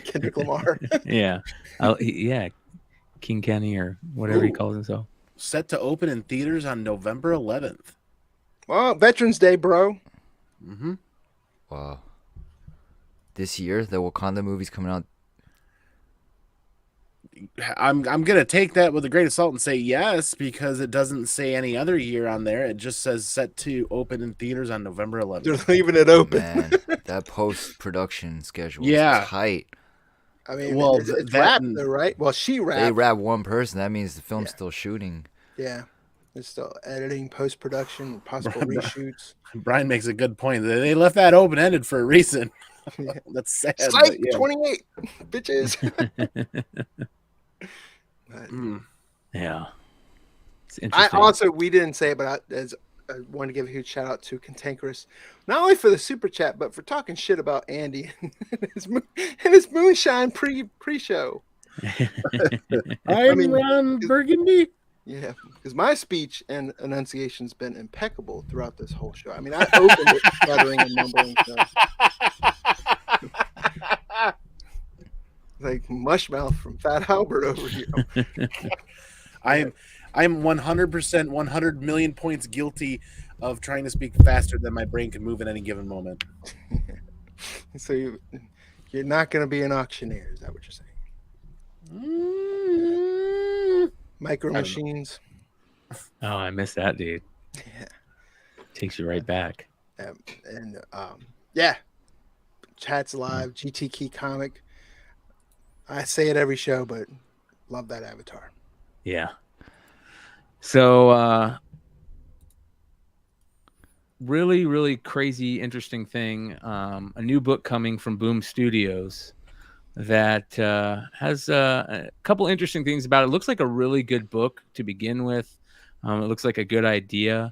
Kendrick Lamar. Yeah. King Kenny or whatever he calls himself. Set to open in theaters on November 11th. Well, Veterans Day, bro. Mm-hmm. Wow. This year, the Wakanda movie's coming out. I'm gonna take that with a grain of salt and say yes, because it doesn't say any other year on there. It just says set to open in theaters on November 11th. They're leaving it open. Man, that post-production schedule is tight. I mean, well, it's wrapped though, right? Well, she wrapped. They wrap one person. That means the film's still shooting. Yeah, it's still editing, post-production, possible reshoots. Brian makes a good point. They left that open-ended for a reason. That's sad. Psych, 28 bitches. Yeah, it's interesting. We didn't say it, but I want to give a huge shout out to Cantankerous, not only for the super chat, but for talking shit about Andy and his moonshine pre-show. Ron Burgundy. Yeah, because my speech and enunciation's been impeccable throughout this whole show. I mean, I opened it stuttering and mumbling stuff. Like Mushmouth from Fat Albert over here. I'm 100%, 100 million points guilty of trying to speak faster than my brain can move at any given moment. So you're not going to be an auctioneer, is that what you're saying? Micro Machines. Oh, I missed that, dude. Yeah. Takes you right back. Chat's Live, GT Key Comic. I say it every show, but love that avatar. Yeah. So, really, really crazy, interesting thing. A new book coming from Boom Studios that has a couple interesting things about it. It looks like a really good book to begin with. It looks like a good idea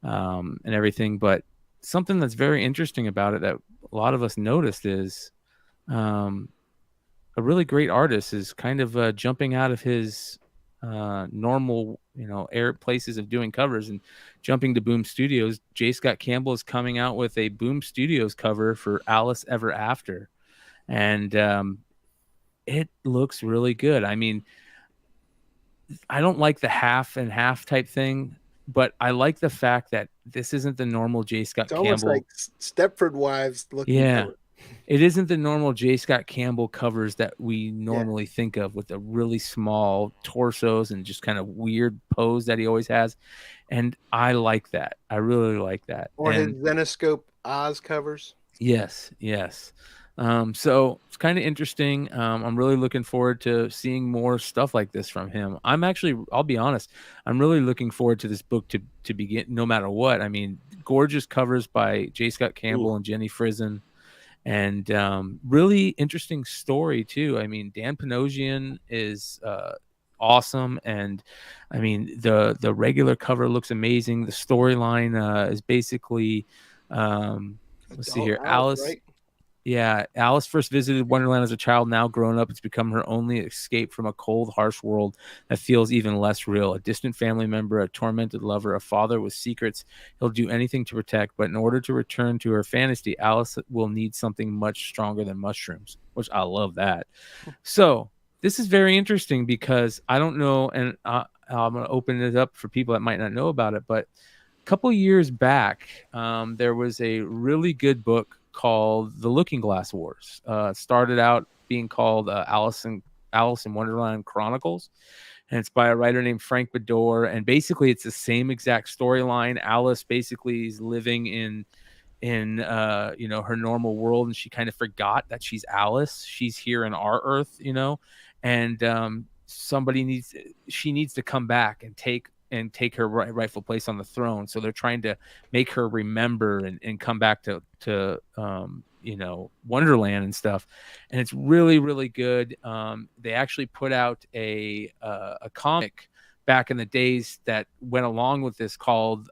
and everything, but something that's very interesting about it that a lot of us noticed is a really great artist is kind of jumping out of his normal, air places of doing covers and jumping to Boom Studios. J. Scott Campbell is coming out with a Boom Studios cover for Alice Ever After. And it looks really good. I mean, I don't like the half and half type thing, but I like the fact that this isn't the normal J. Scott Campbell. It's almost like Stepford Wives looking. Yeah. It isn't the normal J. Scott Campbell covers that we normally think of, with the really small torsos and just kind of weird pose that he always has. And I like that. I really like that. Or his Zenoscope Oz covers. Yes. So it's kind of interesting. I'm really looking forward to seeing more stuff like this from him. I'll be honest, I'm really looking forward to this book to begin, no matter what. I mean, gorgeous covers by J. Scott Campbell and Jenny Frison. And really interesting story too. I mean, Dan Panosian is awesome, and I mean the regular cover looks amazing. The storyline is basically let's see here, Alice. Right? Yeah, Alice first visited Wonderland as a child. Now grown up, it's become her only escape from a cold, harsh world that feels even less real. A distant family member, a tormented lover, a father with secrets he'll do anything to protect. But in order to return to her fantasy, Alice will need something much stronger than mushrooms, which I love that. So this is very interesting because I don't know, and I'm going to open it up for people that might not know about it, but a couple years back, there was a really good book called The Looking Glass Wars. Started out being called Alice in Wonderland Chronicles, and it's by a writer named Frank Bador. And basically, it's the same exact storyline. Alice basically is living in her normal world, and she kind of forgot that she's Alice. She's here in our Earth, and she needs to come back and take her rightful place on the throne. So they're trying to make her remember and come back to Wonderland and stuff. And it's really, really good. They actually put out a comic back in the days that went along with this called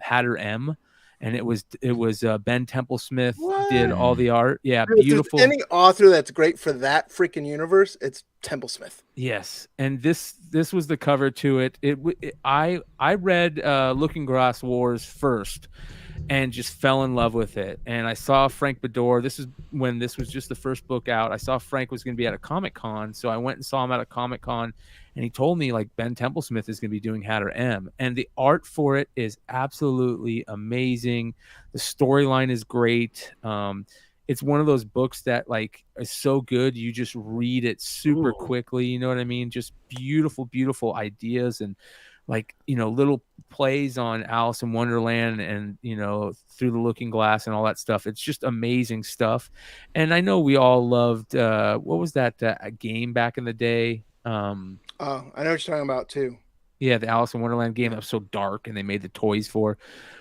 Hatter M. And it was Ben Templesmith did all the art. Yeah, beautiful. Any author that's great for that freaking universe, it's Templesmith. Yes, and this was the cover to it. I read Looking Glass Wars first, and just fell in love with it. And I saw Frank Bador. This is when this was just the first book out. I saw Frank was going to be at a Comic-Con, so I went and saw him at a Comic-Con. And he told me, like, Ben Templesmith is going to be doing Hatter M. And the art for it is absolutely amazing. The storyline is great. it's one of those books that like is so good you just read it super quickly. You know what I mean? Just beautiful ideas and like, you know, little plays on Alice in Wonderland and, you know, Through the Looking Glass and all that stuff. It's just amazing stuff. And I know we all loved what was that game back in the day? I know what you're talking about too. Yeah, the Alice in Wonderland game that was so dark and they made the toys for.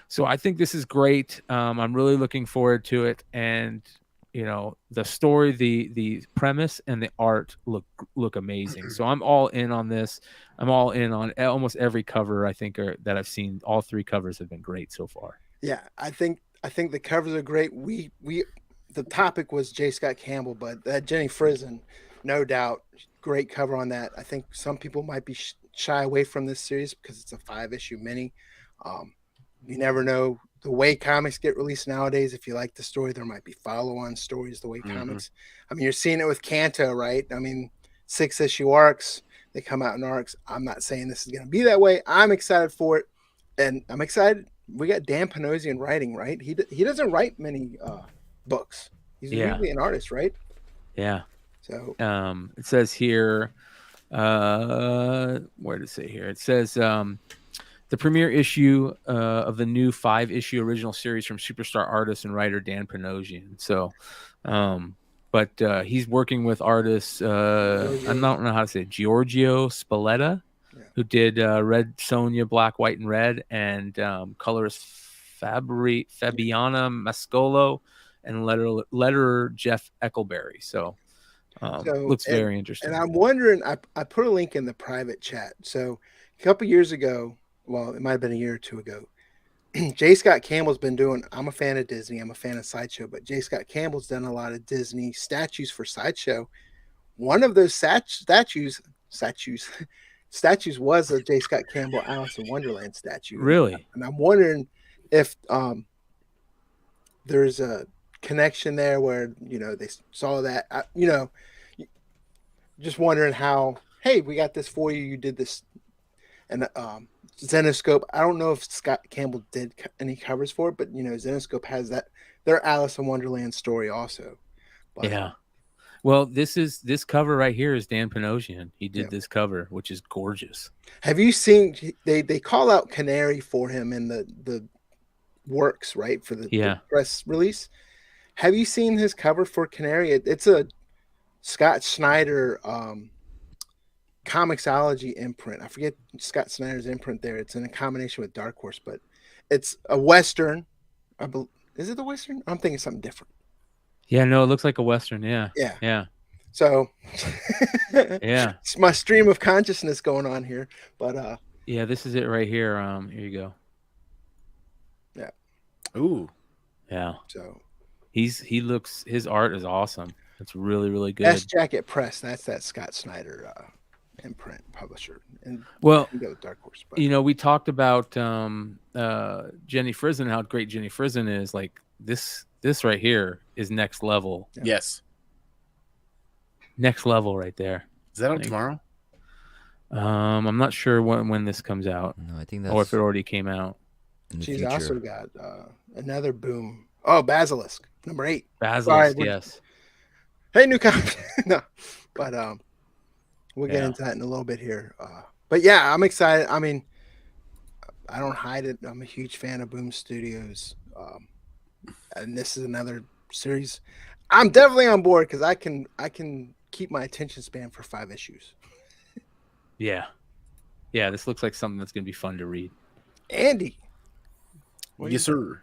So I think this is great. I'm really looking forward to it. And, you know, the story, the premise and the art look amazing. So I'm all in on this. I'm all in on almost every cover I think that I've seen. All 3 covers have been great so far. Yeah, I think the covers are great. The topic was J. Scott Campbell, but that Jenny Frison, no doubt, great cover on that. I think some people might be shy away from this series because it's a 5-issue mini. You never know the way comics get released nowadays. If you like the story, there might be follow-on stories the way comics. I mean, you're seeing it with Kanto, right? I mean, 6-issue arcs, they come out in arcs. I'm not saying this is going to be that way. I'm excited for it, and I'm excited. We got Dan Panosian writing, right? He doesn't write many books. He's usually an artist, right? Yeah. So it says here, where does it say here? It says the premiere issue of the new 5-issue original series from superstar artist and writer Dan Panosian. So, but he's working with artists. I don't know how to say it, Giorgio Spalletta, who did Red Sonja, Black, White, and Red, and colorist Fabiana Mascolo, and letterer Jeff Eckelberry. So looks very interesting. And I'm wondering, I put a link in the private chat. So a couple years ago, well, it might have been a year or 2 ago, J. Scott Campbell's been doing, I'm a fan of Disney, I'm a fan of Sideshow, but J. Scott Campbell's done a lot of Disney statues for Sideshow. One of those statues was a J. Scott Campbell Alice in Wonderland statue. Really? And I'm wondering if there's a connection there where, you know, they saw that, you know, just wondering how, hey, we got this for you, you did this. And Zenoscope, I don't know if Scott Campbell did any covers for it, but, you know, Zenoscope has their Alice in Wonderland story also. But, yeah. Well, this cover right here is Dan Panosian. He did this cover, which is gorgeous. Have you seen they call out Canary for him in the works, right? For the press release. Have you seen his cover for Canary? It's a Scott Snyder Comixology imprint. I forget Scott Snyder's imprint there. It's in a combination with Dark Horse, but it's a Western. Is it the Western? I'm thinking something different. Yeah, no, it looks like a Western. Yeah. So, yeah, it's my stream of consciousness going on here. But yeah, this is it right here. Here you go. Yeah. Ooh. Yeah. So, his art is awesome. It's really, really good. Best Jacket Press. That's that Scott Snyder imprint publisher. And well, you go with Dark Horse. But. You know, we talked about Jenny Frison, how great Jenny Frison is. Like this right here is next level. Yeah. Yes. Next level right there. Is that out tomorrow? I'm not sure when this comes out. No, I think that's. Or if it already came out. She's also got another boom. Oh, Basilisk, number 8. Basilisk, yes. Hey, new copy. No, but we'll get into that in a little bit here. But yeah, I'm excited. I mean, I don't hide it. I'm a huge fan of Boom Studios, and this is another series. I'm definitely on board because I can keep my attention span for 5 issues. Yeah, this looks like something that's gonna be fun to read. Andy, yes, sir.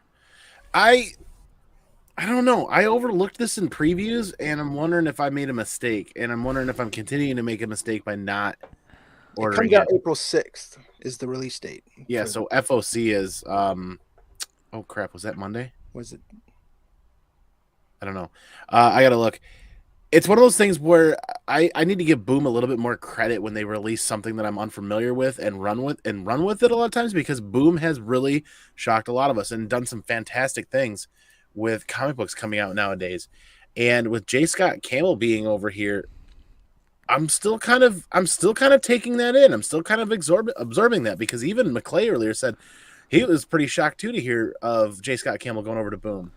I don't know. I overlooked this in previews, and I'm wondering if I made a mistake, and I'm wondering if I'm continuing to make a mistake by not ordering it. Comes out April 6th is the release date. Yeah, so FOC is oh crap, was that Monday? Was it? I don't know. I gotta look. It's one of those things where I need to give Boom a little bit more credit when they release something that I'm unfamiliar with and run with it a lot of times, because Boom has really shocked a lot of us and done some fantastic things with comic books coming out nowadays. And with J. Scott Campbell being over here, I'm still kind of taking that in. I'm still kind of absorbing that, because even Mcclay earlier said he was pretty shocked too to hear of J. Scott Campbell going over to Boom.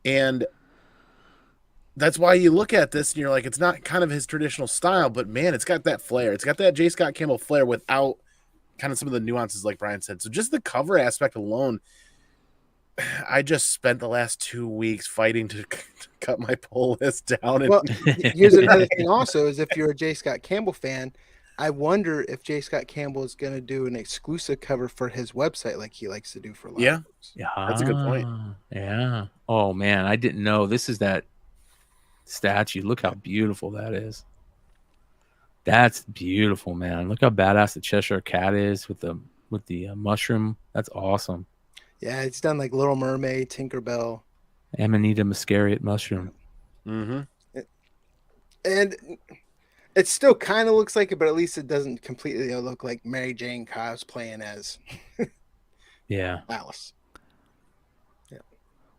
And that's why you look at this and you're like, it's not kind of his traditional style, but man, it's got that flair. It's got that J. Scott Campbell flair without kind of some of the nuances, like Brian said. So just the cover aspect alone, I just spent the last 2 weeks fighting to cut my pull list down. Well, here's another thing also is if you're a J. Scott Campbell fan, I wonder if J. Scott Campbell is going to do an exclusive cover for his website like he likes to do for a lot of books. Yeah, that's a good point. Yeah. Oh, man, I didn't know. This is that statue. Look how beautiful that is. That's beautiful, man. Look how badass the Cheshire Cat is with the mushroom. That's awesome. Yeah, it's done like Little Mermaid, Tinkerbell, Amanita muscariat mushroom. Mm-hmm. And it still kind of looks like it, but at least it doesn't completely look like Mary Jane cosplaying as Alice. Yeah.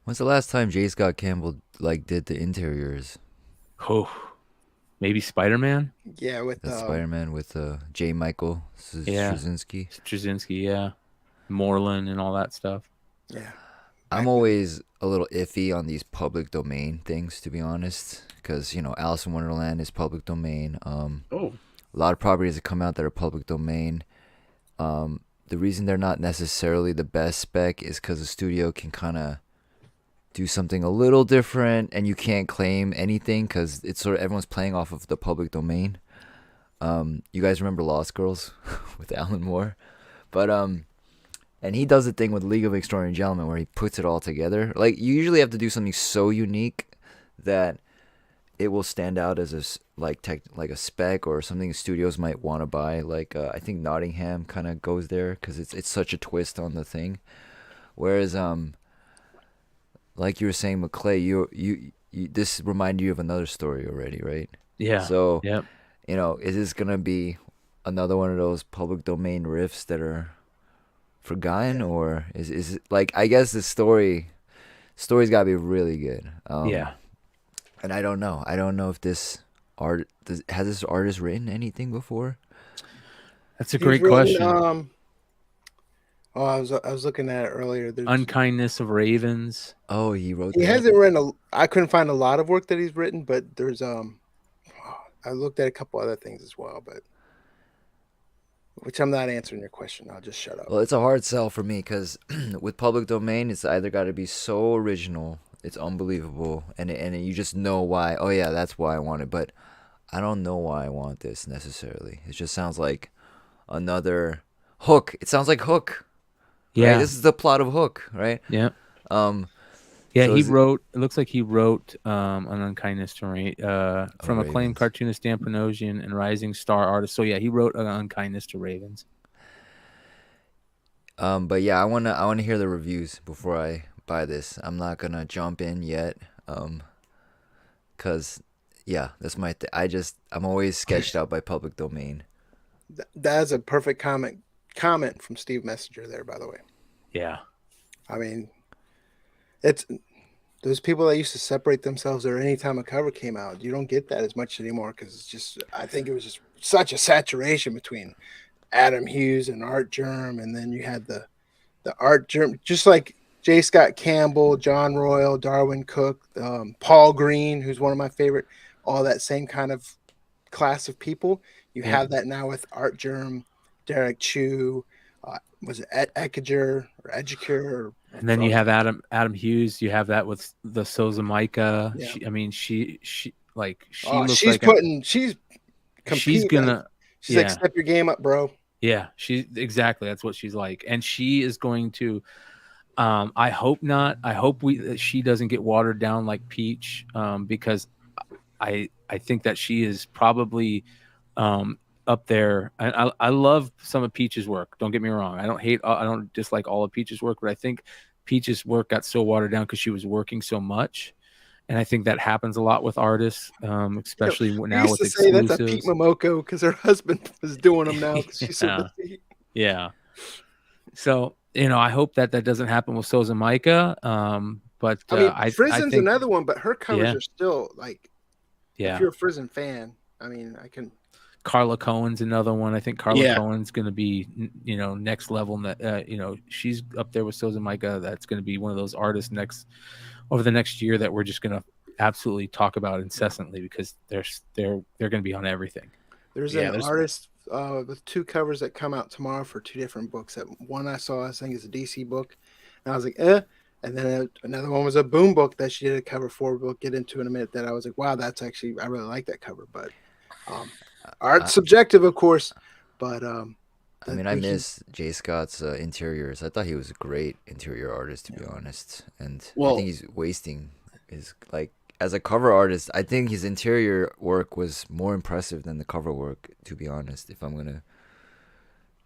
When's the last time J. Scott Campbell like did the interiors? Oh, maybe Spider-Man. Yeah, with Spider-Man with J. Michael Straczynski. Straczynski, yeah, Moreland and all that stuff. Yeah. I'm always a little iffy on these public domain things, to be honest, because Alice in Wonderland is public domain. A lot of properties that come out that are public domain. The reason they're not necessarily the best spec is because the studio can kind of do something a little different, and you can't claim anything because it's sort of everyone's playing off of the public domain. You guys remember Lost Girls with Alan Moore, but and he does the thing with League of Extraordinary Gentlemen where he puts it all together. Like, you usually have to do something so unique that it will stand out as a spec or something studios might want to buy. Like I think Nottingham kind of goes there because it's such a twist on the thing. Whereas like you were saying, Mcclay, you this reminded you of another story already, right? Yeah. So yep. Is this gonna be another one of those public domain riffs that are forgotten, or is it like, I guess the story's got to be really good. And I don't know if this has this artist written anything before. That's a great question. I was looking at it earlier. There's Unkindness of Ravens. Oh, he wrote. He hasn't written I couldn't find a lot of work that he's written, but there's I looked at a couple other things as well, but which I'm not answering your question. I'll just shut up. Well, it's a hard sell for me because with public domain, it's either got to be so original, it's unbelievable, and you just know why. Oh yeah, that's why I want it, but I don't know why I want this necessarily. It just sounds like another Hook. It sounds like Hook. Yeah, right? This is the plot of Hook, right? Yeah. Yeah, so it looks like he wrote an Unkindness to from acclaimed cartoonist Dan Panosian and rising star artist. So yeah, he wrote an Unkindness to Ravens. But yeah, I wanna hear the reviews before I buy this. I'm not gonna jump in yet. Cause yeah, that's my I'm always sketched out by public domain. That's a perfect comment from Steve Messenger there, by the way. Yeah. I mean, it's those people that used to separate themselves there anytime a cover came out. You don't get that as much anymore because it's just, I think it was just such a saturation between Adam Hughes and Art Germ, and then you had the Art Germ, just like J. Scott Campbell, John Royal, Darwin Cook, Paul Green, who's one of my favorite, all that same kind of class of people. You have that now with Art Germ, Derek Chu, was it Eckiger or Edgecure? And then you have Adam Hughes. You have that with the Souza Micah. Yeah. She's like, step your game up, bro. Yeah, exactly. That's what she's like, and she is going to. I hope not. I hope that she doesn't get watered down like Peach, because I think that she is probably up there. I love some of Peach's work. Don't get me wrong. I don't dislike all of Peach's work, but I think Peach's work got so watered down because she was working so much, and I think that happens a lot with artists, especially now with exclusives. That's a Pete Momoko because her husband is doing them now. She's so busy. Yeah. So I hope that doesn't happen with Souza Micah. But I mean, Frizen's another one, but her covers are still like. Yeah. If you're a Frizen fan, I mean, I can. Carla Cohen's another one. I think Carla Cohen's going to be, next level. She's up there with Souza Micah. That's going to be one of those artists over the next year that we're just going to absolutely talk about incessantly because they're going to be on everything. There's an artist with 2 covers that come out tomorrow for 2 different books. That one I saw, I think is a DC book, and I was like, And then another one was a Boom book that she did a cover for. We'll get into in a minute. That I was like, wow, that's actually, I really like that cover. But art's subjective, of course. But I mean, I miss Jay Scott's interiors. I thought he was a great interior artist, to be honest. And I think he's wasting his, like, as a cover artist, I think his interior work was more impressive than the cover work, to be honest, if I'm going to.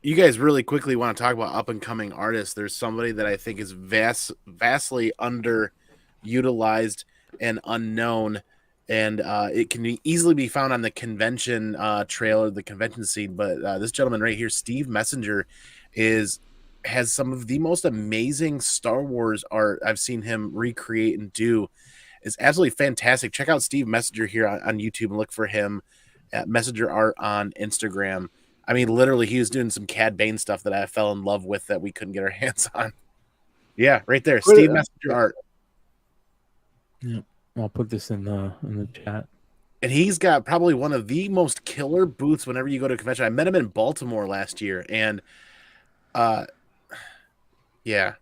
You guys really quickly want to talk about up-and-coming artists. There's somebody that I think is vastly underutilized and unknown, and it can easily be found on the convention trail or the convention scene. But this gentleman right here, Steve Messenger, has some of the most amazing Star Wars art I've seen him recreate and do. It's absolutely fantastic. Check out Steve Messenger here on YouTube and look for him at Messenger Art on Instagram. I mean, literally, he was doing some Cad Bane stuff that I fell in love with that we couldn't get our hands on. Yeah, right there, Steve Messenger Art. Yeah, I'll put this in the chat. And he's got probably one of the most killer booths whenever you go to a convention. I met him in Baltimore last year, and yeah.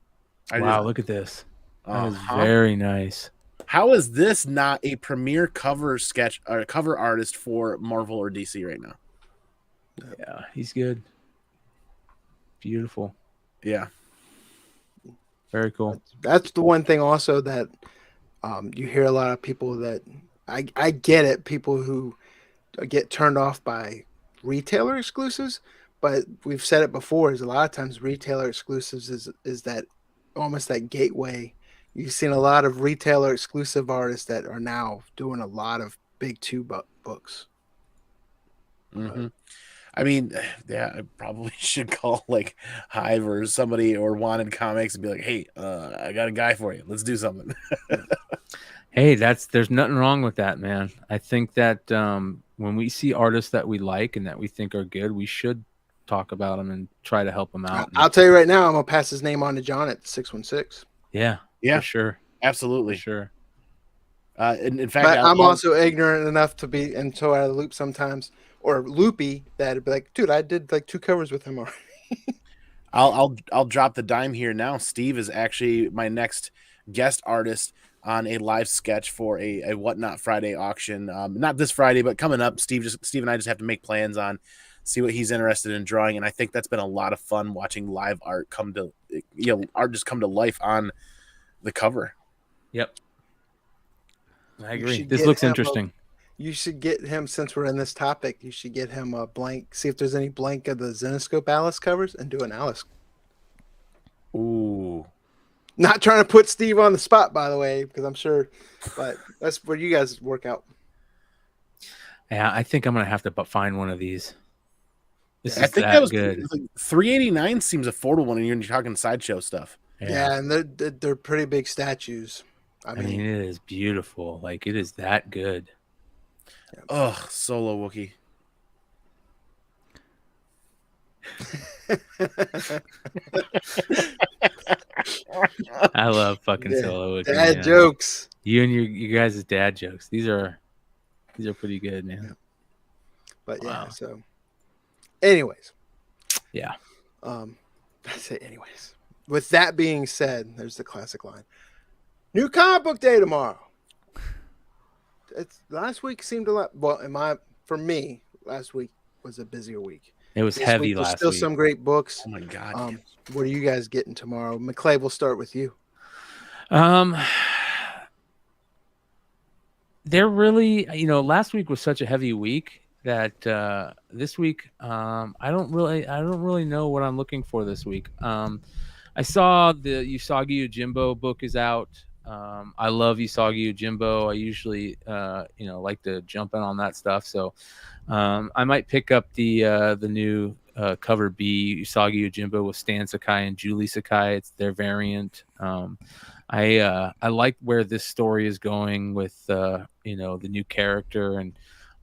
Wow, look at this. That is very nice. How is this not a premier cover sketch or cover artist for Marvel or DC right now? Yeah, he's good. Beautiful. Yeah. Very cool. That's the one thing also that you hear a lot of people that I get it, people who get turned off by retailer exclusives, but we've said it before, is a lot of times retailer exclusives is that almost that gateway. You've seen a lot of retailer exclusive artists that are now doing a lot of big books. Mm-hmm. I mean, yeah, I probably should call like Hive or somebody or Wanted Comics and be like, hey, I got a guy for you. Let's do something. Hey, there's nothing wrong with that, man. I think that when we see artists that we like and that we think are good, we should talk about them and try to help them out. I'll tell you right now, I'm going to pass his name on to John at 616. Yeah, for sure. Absolutely. For sure. In fact, but I'm also ignorant enough to be and so out of the loop sometimes, or loopy, that it'd be like, dude, I did like 2 covers with him already. I'll drop the dime here now. Steve is actually my next guest artist on a live sketch for a Whatnot Friday auction. Not this Friday, but coming up. Steve and I just have to make plans on, see what he's interested in drawing, and I think that's been a lot of fun watching live art art just come to life on the cover. Yep. I agree. This looks interesting. You should get him, since we're in this topic, you should get him a blank, see if there's any blank of the Zenoscope Alice covers and do an Alice. Ooh. Not trying to put Steve on the spot, by the way, because I'm sure, but that's where you guys work out. Yeah, I think I'm going to have to find one of these. I think that was good. Like $389 seems affordable when you're talking sideshow stuff. Yeah, and they're pretty big statues. I mean, it is beautiful. Like, it is that good. Ugh, Solo Wookiee. I love fucking Solo Wookiee. Dad jokes. You and your guys' dad jokes. These are pretty good, man. Yeah. But yeah, so anyways. Yeah. I say anyways. With that being said, there's the classic line. New comic book day tomorrow. Last week seemed a lot. Well, for me, last week was a busier week. It was heavy last week. Still some great books. Oh my god! What are you guys getting tomorrow? Mcclay, we'll start with you. They're really, last week was such a heavy week that this week, I don't really know what I'm looking for this week. I saw the Usagi Yojimbo book is out. I love Usagi Yojimbo. I usually, like to jump in on that stuff. So I might pick up the new cover B Usagi Yojimbo with Stan Sakai and Julie Sakai. It's their variant. I like where this story is going with the new character, and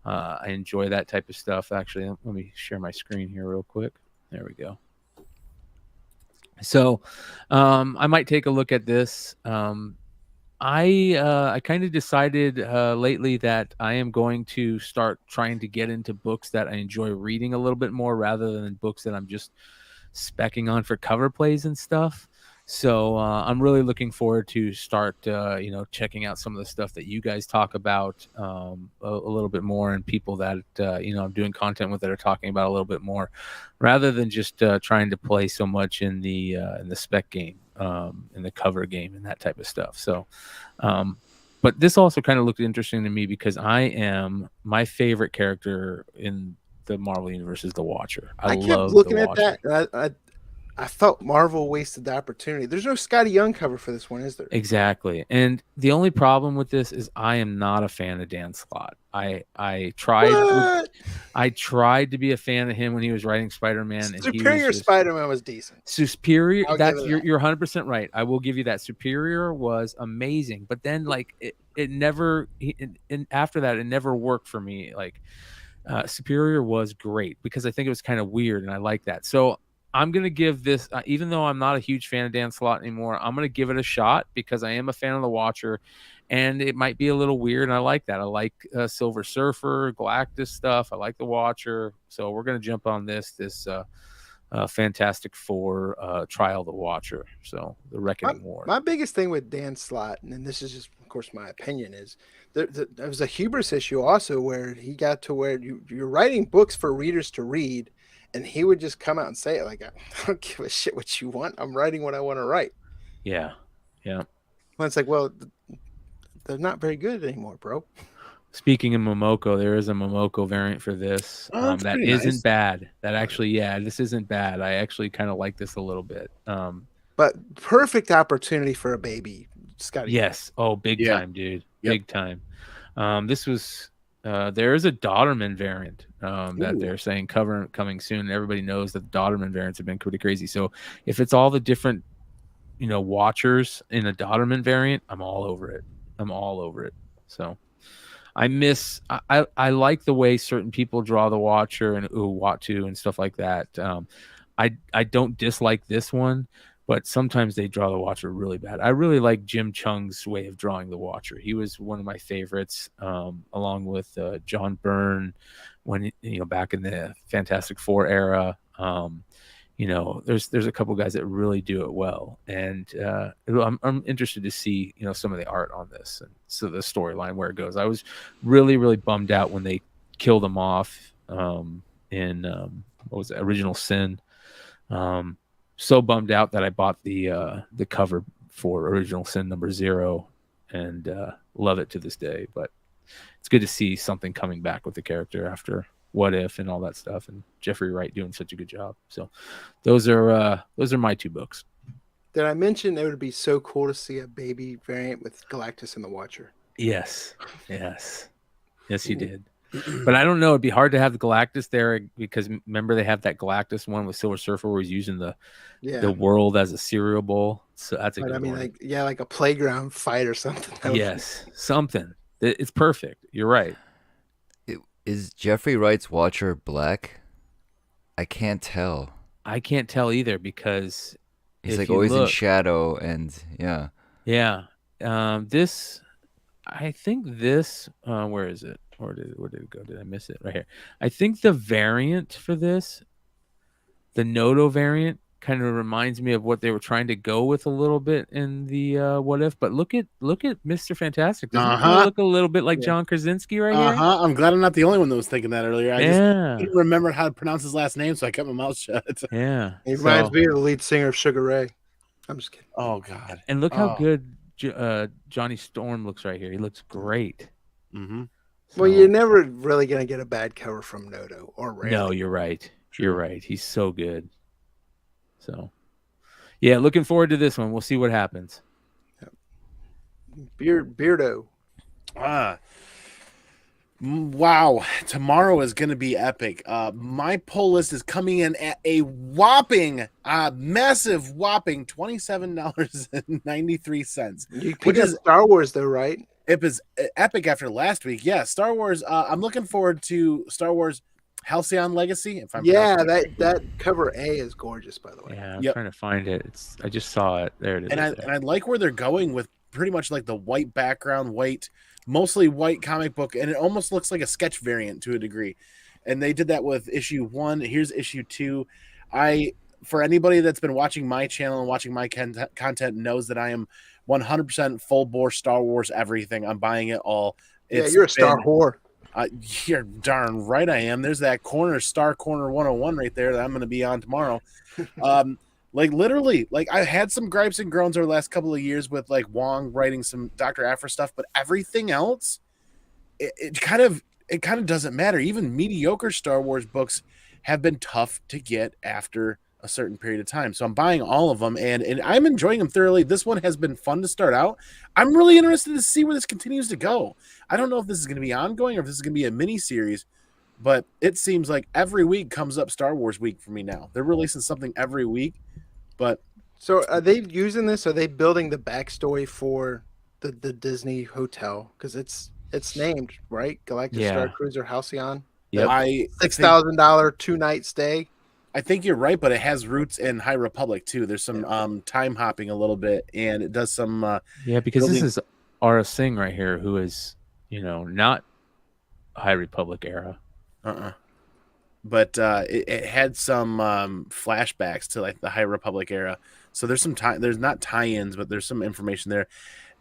I enjoy that type of stuff. Actually, let me share my screen here real quick. There we go. So I might take a look at this. I kind of decided lately that I am going to start trying to get into books that I enjoy reading a little bit more, rather than books that I'm just specking on for cover plays and stuff. So I'm really looking forward to start, checking out some of the stuff that you guys talk about a little bit more, and people that I'm doing content with that are talking about a little bit more, rather than just trying to play so much in the spec game, in the cover game, and that type of stuff. So, but this also kind of looked interesting to me because my favorite character in the Marvel universe is the Watcher. I kept looking at that. I felt Marvel wasted the opportunity. There's no Scotty Young cover for this one, is there? Exactly. And the only problem with this is I am not a fan of Dan Slott. I tried to be a fan of him when he was writing Spider-Man. Superior Spider-Man was decent. Superior, you're 100% right. I will give you that. Superior was amazing, but then it never and after that it never worked for me. Superior was great because I think it was kind of weird, and I like that. So I'm going to give this, even though I'm not a huge fan of Dan Slott anymore, I'm going to give it a shot because I am a fan of the Watcher, and it might be a little weird, and I like that. I like Silver Surfer, Galactus stuff. I like the Watcher. So we're going to jump on this Fantastic Four Trial of the Watcher. So the Reckoning War. My biggest thing with Dan Slott, and this is just, of course, my opinion, is there was a hubris issue also where he got to where you're writing books for readers to read, and he would just come out and say it I don't give a shit what you want. I'm writing what I want to write. Yeah. Yeah. Well, it's they're not very good anymore, bro. Speaking of Momoko, there is a Momoko variant for this. That isn't nice. Bad. That actually, this isn't bad. I actually kind of like this a little bit. But perfect opportunity for a baby, Scotty. Yes. Oh, big time, dude. Yep. Big time. This was... there is a Dodderman variant that they're saying coming soon. Everybody knows that the Dodderman variants have been pretty crazy. So if it's all the different, Watchers in a Dodderman variant, I'm all over it. So I like the way certain people draw the Watcher and Uatu and stuff like that. I don't dislike this one, but sometimes they draw the Watcher really bad. I really like Jim Chung's way of drawing the Watcher. He was one of my favorites, along with John Byrne when back in the Fantastic Four era. There's a couple guys that really do it well, and I'm interested to see some of the art on this and so the storyline where it goes. I was really, really bummed out when they killed him off in what was it, Original Sin. So bummed out that I bought the cover for Original Sin #0 and love it to this day. But it's good to see something coming back with the character after What If and all that stuff, and Jeffrey Wright doing such a good job. So those are my two books. Did I mention it would be so cool to see a baby variant with Galactus and the Watcher? Yes, you did. But I don't know. It'd be hard to have the Galactus there because remember they have that Galactus one with Silver Surfer where he's using the world as a cereal bowl. So that's a good one. Like a playground fight or something. Yes, something. It's perfect. You're right. Is Jeffrey Wright's Watcher black? I can't tell. I can't tell either because he's always in shadow and yeah. Yeah. I think this. Where is it? Where did it go? Did I miss it? Right here. I think the variant for this, the Noto variant, kind of reminds me of what they were trying to go with a little bit in the What If. But look at Mr. Fantastic. Doesn't he look a little bit like John Krasinski right here? I'm glad I'm not the only one that was thinking that earlier. I just didn't remember how to pronounce his last name, so I kept my mouth shut. Yeah. He reminds me of the lead singer of Sugar Ray. I'm just kidding. Oh, God. And look how good Johnny Storm looks right here. He looks great. Mm-hmm. Well, you're never really going to get a bad cover from Noto or Ray. No, you're right. You're right. He's so good. So, yeah, looking forward to this one. We'll see what happens. Beardo. Wow. Tomorrow is going to be epic. My poll list is coming in at a whopping, massive whopping $27.93. You picked up Star Wars, though, right? It was epic after last week. Yeah, Star Wars. I'm looking forward to Star Wars Halcyon Legacy. That cover A is gorgeous, by the way. Yeah, I'm trying to find it. I just saw it. There it is. And I like where they're going with pretty much like the white background, mostly white comic book, and it almost looks like a sketch variant to a degree. And they did that with issue 1. Here's issue 2. For anybody that's been watching my channel and watching my content knows that I am 100% full bore Star Wars everything. I'm buying it all. You're a Star whore. You're darn right I am. There's that Star Corner 101 right there that I'm going to be on tomorrow. Like literally, like I had some gripes and groans over the last couple of years with like Wong writing some Dr. Aphra stuff, but everything else, it kind of doesn't matter. Even mediocre Star Wars books have been tough to get after a certain period of time. So I'm buying all of them and I'm enjoying them thoroughly. This one has been fun to start out. I'm really interested to see where this continues to go. I don't know if this is going to be ongoing or if this is going to be a mini series, but it seems like every week comes up Star Wars week for me now. They're releasing something every week, but so are they using this? Are they building the backstory for the Disney hotel? Because it's named, right? Galactic Star Cruiser Halcyon. Yeah, $6,000 2-night stay. I think you're right, but it has roots in High Republic too. There's some time hopping a little bit, and it does some. Because this is Ara Singh right here, who is not High Republic era. But it had some flashbacks to like the High Republic era. So there's some there's not tie-ins, but there's some information there,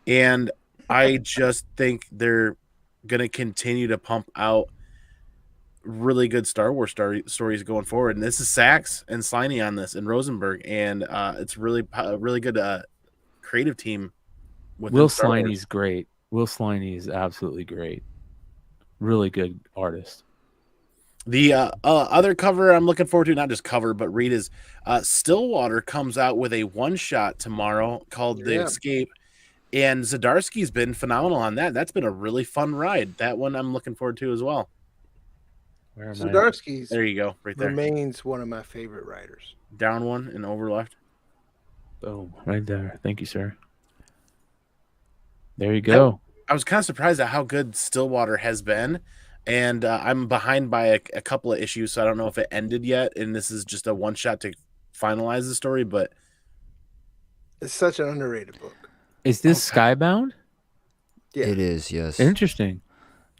and I just think they're gonna continue to pump out really good Star Wars stories going forward. And this is Sachs and Sliney on this and Rosenberg, and it's really good creative team. Will Sliney's great. Will Sliney is absolutely great. Really good artist. The other cover I'm looking forward to, not just cover but read, is Stillwater comes out with a one-shot tomorrow called The Escape, and Zdarsky's been phenomenal on that. That's been a really fun ride. That one I'm looking forward to as well. Zdarsky's, there you go, right there. Remains one of my favorite writers. Down one and over left. Boom, right there. Thank you, sir. There you go. I was kind of surprised at how good Stillwater has been, and I'm behind by a couple of issues, so I don't know if it ended yet, and this is just a one shot to finalize the story. But it's such an underrated book. Is this Skybound? Yeah, it is. Yes, interesting.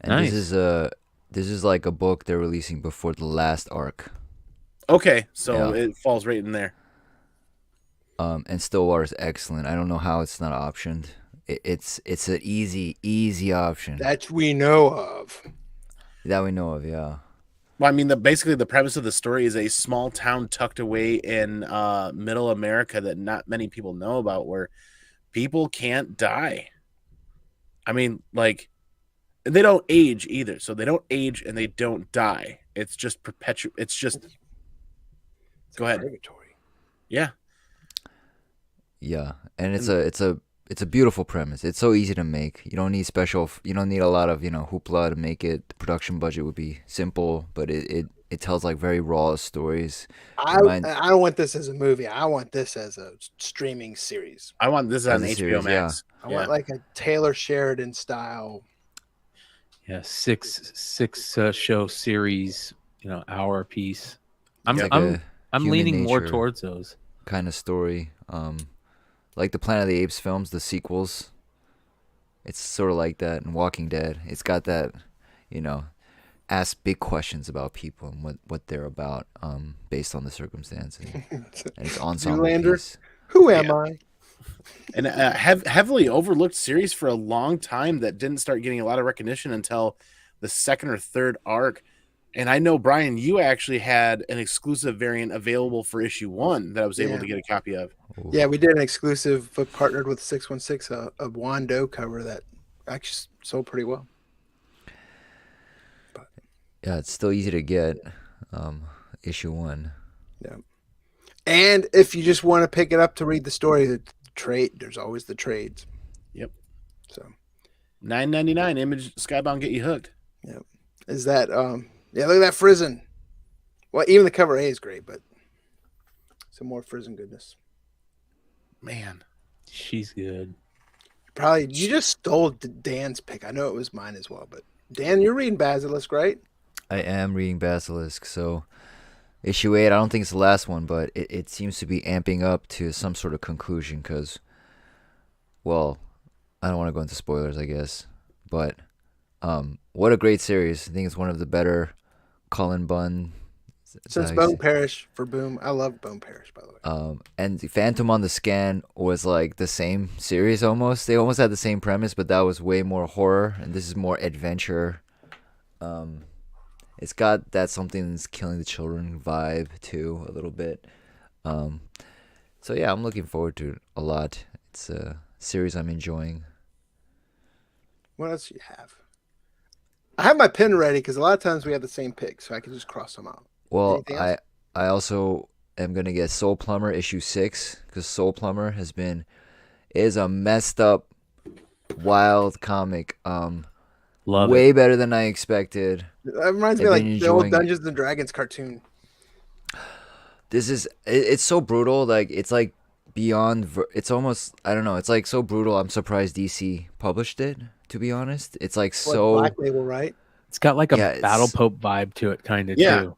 And nice. This is like a book they're releasing before the last arc. Okay, so it falls right in there. And Stillwater is excellent. I don't know how it's not optioned. It's an easy option that we know of. That we know of, yeah. Well, I mean, basically the premise of the story is a small town tucked away in middle America that not many people know about, where people can't die. I mean, like, they don't age either. So they don't age and they don't die. It's just perpetual. It's just. Go ahead. Purgatory. Yeah. Yeah, and it's a beautiful premise. It's so easy to make. You don't need You don't need a lot of hoopla to make it. The production budget would be simple, but it tells like very raw stories. I don't want this as a movie. I want this as a streaming series. I want this on HBO Max. Yeah. I want like a Taylor Sheridan style. Yeah, six show series, hour piece. I'm leaning more towards those kind of story. Like the Planet of the Apes films, the sequels. It's sort of like that. And Walking Dead, it's got that, ask big questions about people and what they're about, based on the circumstances. And it's ensemble piece. Who am I? And heavily overlooked series for a long time that didn't start getting a lot of recognition until the second or third arc. And I know, Brian, you actually had an exclusive variant available for issue 1 that I was able to get a copy of. Yeah, we did an exclusive, partnered with 616, a Wando cover that actually sold pretty well. But, yeah, it's still easy to get, issue 1. Yeah. And if you just want to pick it up to read the story, there's always the trades. Yep. So $9.99 Image Skybound, get you hooked. Yep. Is that yeah, look at that Frizen. Well, even the cover A is great, but some more Frizen goodness. Man, she's good. You just stole Dan's pick. I know it was mine as well, but Dan, you're reading Basilisk, right? I am reading Basilisk, so issue 8, I don't think it's the last one, but it seems to be amping up to some sort of conclusion because, well, I don't want to go into spoilers, I guess, but what a great series. I think it's one of the better Cullen Bunn. Since Bone Parish for Boom. I love Bone Parish, by the way. And Phantom on the Scan was like the same series almost. They almost had the same premise, but that was way more horror, and this is more adventure. It's got that something's killing the children vibe too, a little bit. So yeah, I'm looking forward to it a lot. It's a series I'm enjoying. What else do you have? I have my pen ready because a lot of times we have the same pick, so I can just cross them out. Well, I also am gonna get Soul Plumber issue 6 because Soul Plumber is a messed up, wild comic. Love way it. better than I expected. That reminds me like the old Dungeons and Dragons cartoon. It's so brutal. Like it's like beyond. It's almost, I don't know. It's like so brutal. I'm surprised DC published it. To be honest, it's like so Black Label, right? It's got like a Battle Pope vibe to it, kind of too.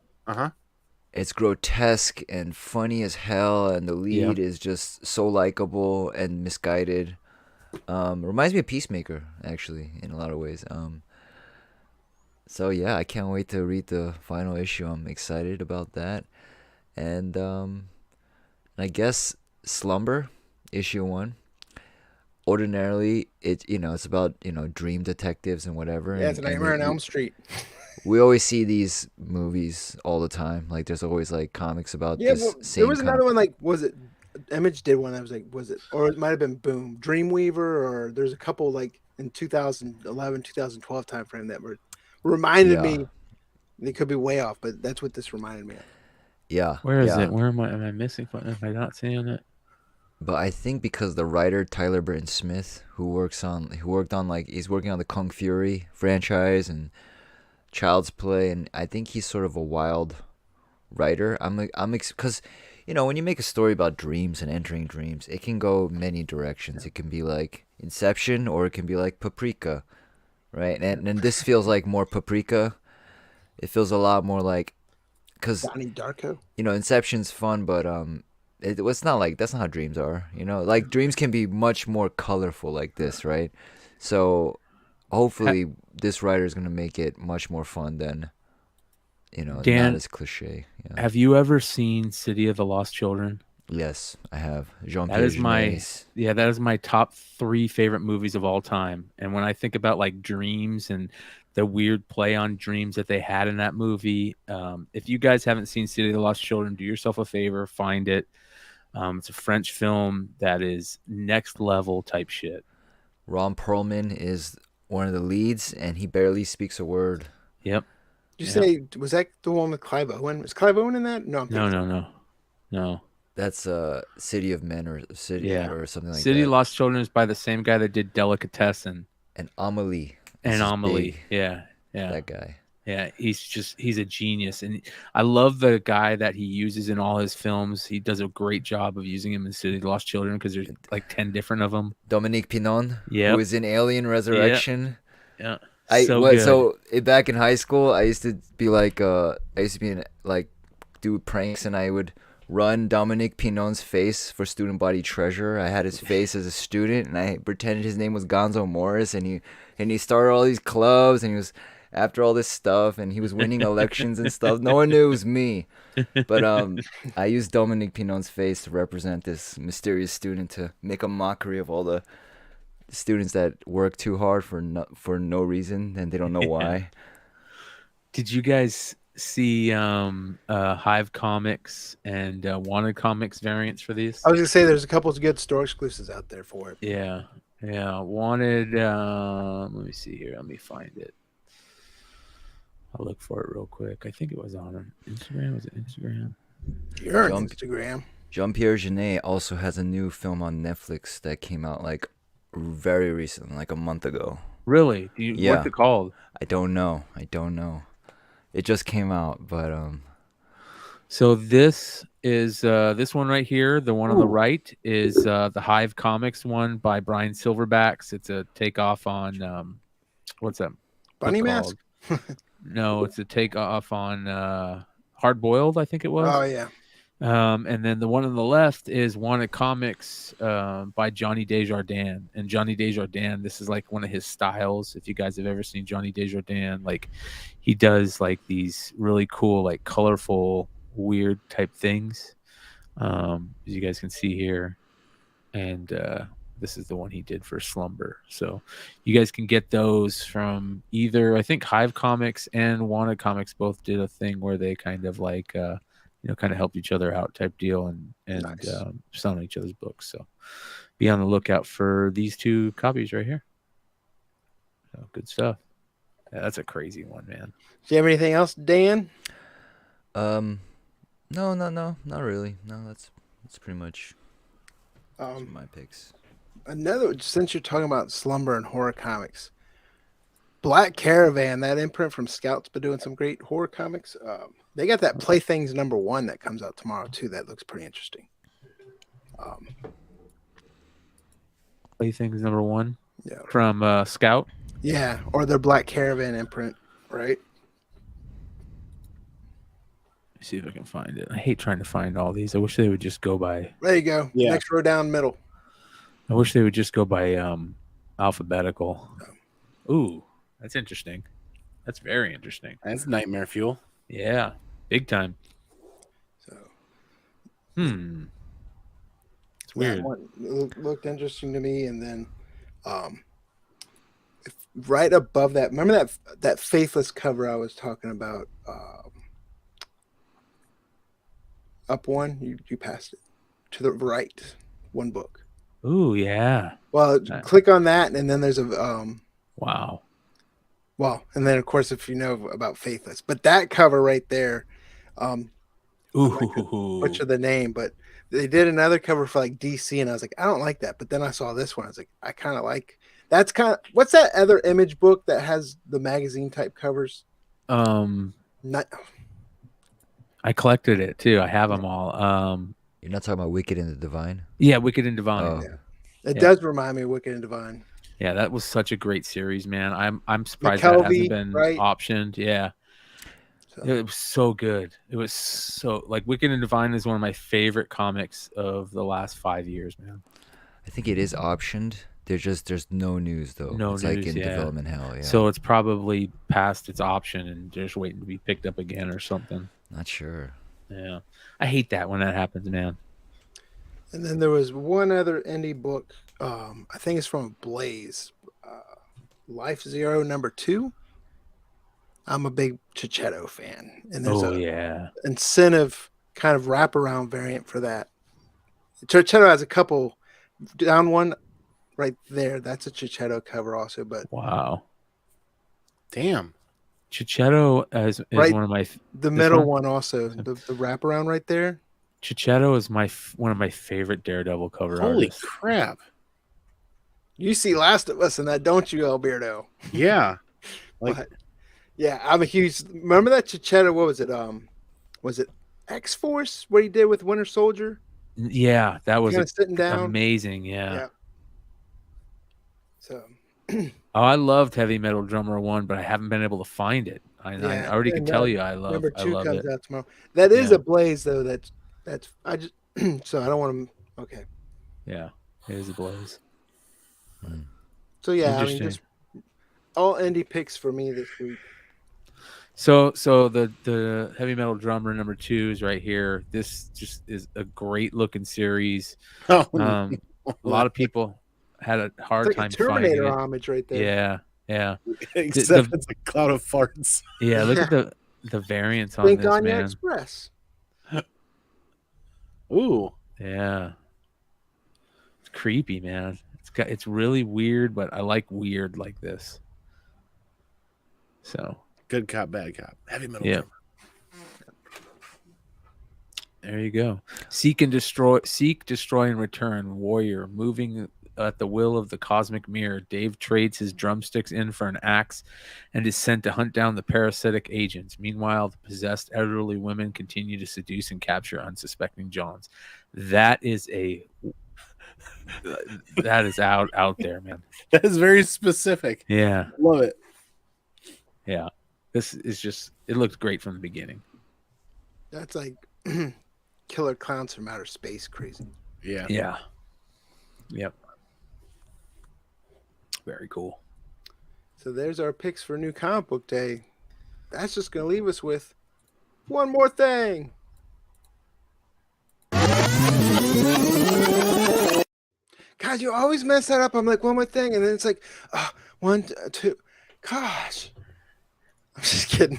It's grotesque and funny as hell, and the lead is just so likable and misguided. Reminds me of Peacemaker, actually, in a lot of ways. So yeah, I can't wait to read the final issue. I'm excited about that. And I guess Slumber, issue 1. Ordinarily, it's about dream detectives and whatever. Yeah, it's Nightmare on Elm Street. We always see these movies all the time. Like there's always like comics about this same. There was another one, like, was it Image did one that was like, was it, or it might have been Boom, Dreamweaver, or there's a couple like in 2011, 2012 timeframe that reminded me. They could be way off, but that's what this reminded me of. Yeah. Where is it? Where am I missing? Am I not seeing it? But I think because the writer Tyler Burton Smith, who worked on he's working on the Kung Fury franchise and Child's Play, and I think he's sort of a wild writer. Because when you make a story about dreams and entering dreams, it can go many directions. It can be like Inception, or it can be like Paprika, right? And this feels like more Paprika. It feels a lot more like, because Donnie Darko. Inception's fun, but it's not like, that's not how dreams are. Like dreams can be much more colorful like this, right? So hopefully this writer is gonna make it much more fun than, Dan, not as cliche. Yeah. Have you ever seen City of the Lost Children? Yes, I have. That is my top 3 favorite movies of all time. And when I think about like dreams and the weird play on dreams that they had in that movie, if you guys haven't seen City of the Lost Children, do yourself a favor, find it. It's a French film that is next level type shit. Ron Perlman is one of the leads, and he barely speaks a word. Yep. Did you say, was that the one with Clive Owen? Was Clive Owen in that? No. That's City of Men or City or something like that. City of Lost Children is by the same guy that did Delicatessen. And Amelie. Yeah. That guy. Yeah, he's a genius. And I love the guy that he uses in all his films. He does a great job of using him in City of the Lost Children because there's like 10 different of them. Dominique Pinon, who was in Alien Resurrection. Yeah. So back in high school, I used to be do pranks, and I would run Dominique Pinon's face for Student Body Treasure. I had his face as a student, and I pretended his name was Gonzo Morris, and he started all these clubs, and he was after all this stuff, and he was winning elections and stuff. No one knew it was me, but I used Dominique Pinon's face to represent this mysterious student, to make a mockery of all the students that work too hard for no reason, and they don't know why. Did you guys see Hive Comics and Wanted Comics variants for these? I was gonna say there's a couple of good store exclusives out there for it. Yeah. Wanted. Let me see here. Let me find it. I'll look for it real quick. I think it was on Instagram. Was it Instagram? You're on Instagram. Jean-Pierre Jeunet also has a new film on Netflix that came out like very recently, like a month ago. Really? What's it called? I don't know. It just came out, but So this is this one right here. The one on the right is the Hive Comics one by Brian Silverbacks. It's a takeoff on what's that? Bunny Mask? No, it's a takeoff on Hard Boiled, I think it was. Oh yeah. And then the one on the left is Wanted Comics by Johnny Desjardins. And Johnny Desjardins, this is like one of his styles. If you guys have ever seen Johnny Desjardins, like he does like these really cool, like colorful, weird type things. As you guys can see here. And this is the one he did for Slumber. So you guys can get those from either, I think Hive Comics and Wanted Comics both did a thing where they kind of like kind of helped each other out type deal and Nice. selling each other's books. So be on the lookout for these 2 copies right here. So good stuff. Yeah, that's a crazy one, man. Do you have anything else, Dan? No, not really. No, that's pretty much my picks. Another, since you're talking about Slumber and horror comics, Black Caravan, that imprint from Scout's been doing some great horror comics. They got that Playthings #1 that comes out tomorrow too. That looks pretty interesting. Playthings #1 Yeah. from Scout. Yeah, or their Black Caravan imprint, right? Let me see if I can find it. I hate trying to find all these. I wish they would just go by. There you go. Yeah. Next row down middle. I wish they would just go by alphabetical. Ooh, that's interesting. That's very interesting. That's nightmare fuel. Yeah, big time. So It's weird. that one looked interesting to me, and then right above that, remember that Faithless cover I was talking about? Up one, you passed it to the right, one book. Ooh, yeah. Well, click on that, and then there's a Wow. well, and then of course if you know about Faithless, but that cover right there, Ooh. butcher the name, but they did another cover for like DC, and I was like, I don't like that. But then I saw this one, I was like, I kind of like. That's kind of, what's that other Image book that has the magazine type covers? Not. I collected it too. I have them all. You're not talking about Wicked and the Divine? Yeah, Wicked and Divine. Oh. Yeah. It does remind me of Wicked and Divine. Yeah, that was such a great series, man. I'm surprised Mcclay, that hasn't been right? optioned. Yeah. So. It was so good. It was so like Wicked and Divine is one of my favorite comics of the last 5 years, man. I think it is optioned. There's no news though. No it's news, like in yeah. development hell. Yeah. So it's probably past its option and just waiting to be picked up again or something. Not sure. Yeah. I hate that when that happens, man. And then there was one other indie book. I think it's from Blaze. Life Zero #2. I'm a big Chichetto fan. And there's a incentive kind of wraparound variant for that. Chichetto has a couple. Down one right there. That's a Chichetto cover also. But wow. Damn. Chichetto is right, one of my the middle one also, the wraparound right there. Chichetto is one of my favorite Daredevil cover artists. Holy crap! You see Last of Us in that, don't you, Alberto? Yeah, but, yeah, I'm a huge. Remember that Chichetto? What was it? Was it X-Force? What he did with Winter Soldier? Yeah, that was sitting down. Amazing. Yeah. So. I loved Heavy Metal Drummer 1, but I haven't been able to find it. I already can tell you I love Number 2 I comes it. out tomorrow. That is a Blaze though. That's I just so I don't want to. Okay. Yeah, it is a Blaze. So yeah, I mean, just all indie picks for me this week. So the Heavy Metal Drummer #2 is right here. This just is a great looking series. A lot of people had a hard time finding it. Terminator homage right there. Yeah. Except it's a cloud of farts. Yeah, look at the variants on this, man. Express. Ooh. Yeah. It's creepy, man. It's really weird, but I like weird like this. So good cop, bad cop. Heavy Metal Drummer. There you go. Seek, destroy, and return. Warrior, moving at the will of the cosmic mirror. Dave trades his drumsticks in for an axe and is sent to hunt down the parasitic agents. Meanwhile, the possessed elderly women continue to seduce and capture unsuspecting Johns. That is out there, man. That is very specific. Yeah. Love it. Yeah. This is just, it looked great from the beginning. That's like killer clowns from outer space crazy. Yeah. Yeah. Yep. Very cool. So there's our picks for New Comic Book Day. That's just going to leave us with one more thing. God, you always mess that up. I'm like, one more thing. And then it's like, one, two. Gosh. I'm just kidding.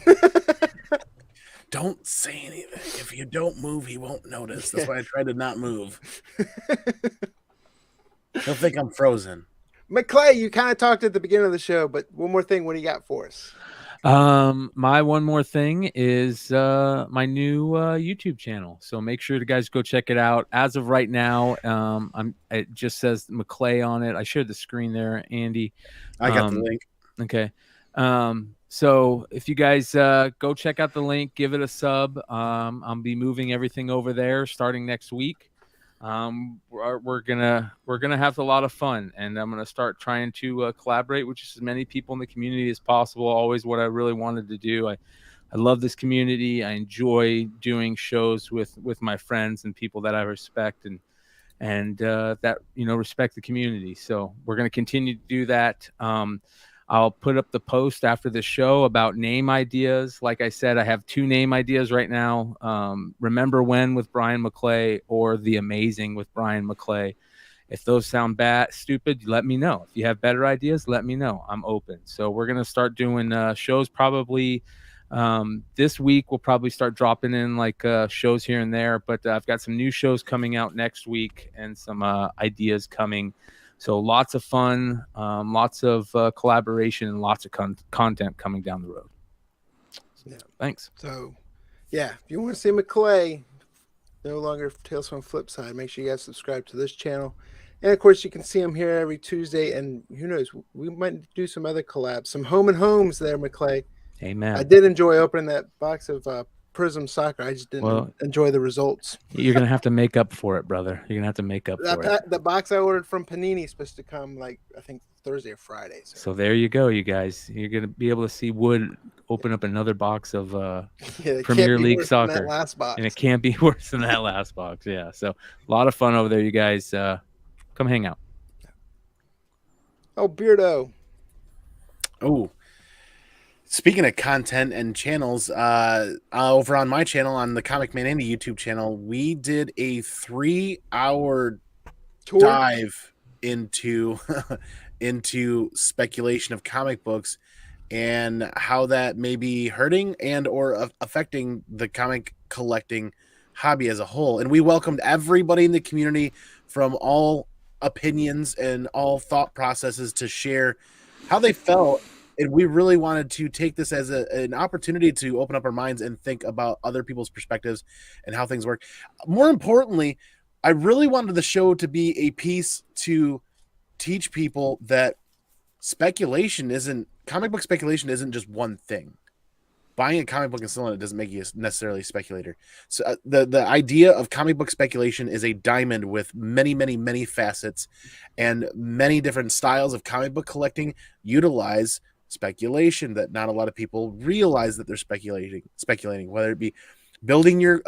Don't say anything. If you don't move, he won't notice. That's why I try to not move. He'll think I'm frozen. Mcclay, you kind of talked at the beginning of the show, but one more thing. What do you got for us? My one more thing is my new YouTube channel. So make sure you guys go check it out. As of right now, it just says Mcclay on it. I shared the screen there, Andy. I got the link. Okay. So if you guys go check out the link, give it a sub. I'll be moving everything over there starting next week. We're gonna have a lot of fun, and I'm gonna start trying to collaborate with just as many people in the community as possible. Always what I really wanted to do. I love this community. I enjoy doing shows with my friends and people that I respect and that respect the community. So we're gonna continue to do that. I'll put up the post after the show about name ideas. Like I said, I have 2 name ideas right now. Remember When with Brian Mcclay or The Amazing with Brian Mcclay. If those sound stupid, let me know. If you have better ideas, let me know. I'm open. So we're going to start doing shows probably this week. We'll probably start dropping in like shows here and there. But I've got some new shows coming out next week and some ideas coming. So lots of fun, lots of collaboration, and lots of content coming down the road. Yeah. Thanks. So, yeah, if you want to see Mcclay, no longer Tales from Flipside, make sure you guys subscribe to this channel. And, of course, you can see him here every Tuesday. And who knows, we might do some other collabs, some home and homes there, Mcclay. Amen. I did enjoy opening that box of Prism Soccer. I just didn't enjoy the results. You're going to have to make up for it, brother. You're going to have to make up for it. The box I ordered from Panini is supposed to come, I think, Thursday or Friday. So there you go, you guys. You're going to be able to see Wood open up another box of Premier League soccer. Last box. And it can't be worse than that last box. Yeah. So a lot of fun over there, you guys. Come hang out. Oh, Beardo. Oh. Speaking of content and channels, over on my channel, on the Comic Man Andy YouTube channel, we did a 3-hour dive into speculation of comic books and how that may be hurting and or affecting the comic collecting hobby as a whole. And we welcomed everybody in the community from all opinions and all thought processes to share how they felt. And we really wanted to take this as an opportunity to open up our minds and think about other people's perspectives and how things work. More importantly, I really wanted the show to be a piece to teach people that comic book speculation isn't just one thing. Buying a comic book and selling it doesn't make you necessarily a speculator. So the idea of comic book speculation is a diamond with many, many, many facets, and many different styles of comic book collecting utilize speculation that not a lot of people realize that they're speculating, whether it be building your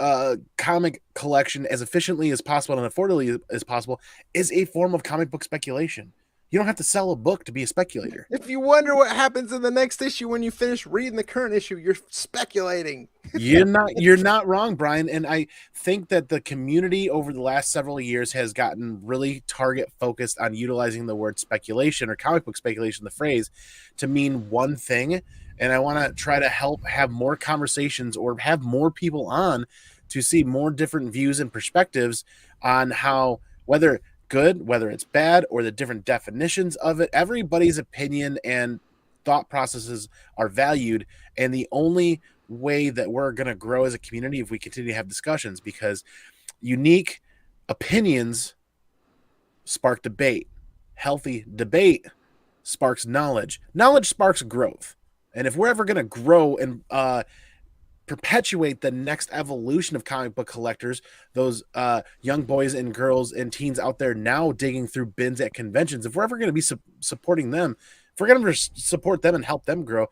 comic collection as efficiently as possible and affordably as possible is a form of comic book speculation. You don't have to sell a book to be a speculator. If you wonder what happens in the next issue when you finish reading the current issue, you're speculating. You're not wrong, Brian. And I think that the community over the last several years has gotten really target focused on utilizing the word speculation or comic book speculation, the phrase, to mean one thing. And I want to try to help have more conversations or have more people on to see more different views and perspectives on how, whether good, whether it's bad, or the different definitions of it. Everybody's opinion and thought processes are valued, and the only way that we're going to grow as a community if we continue to have discussions, because unique opinions spark debate. Healthy debate sparks knowledge. Knowledge sparks growth. And if we're ever going to grow and perpetuate the next evolution of comic book collectors, those young boys and girls and teens out there now digging through bins at conventions, if we're ever going to be supporting them, we're going to support them and help them grow,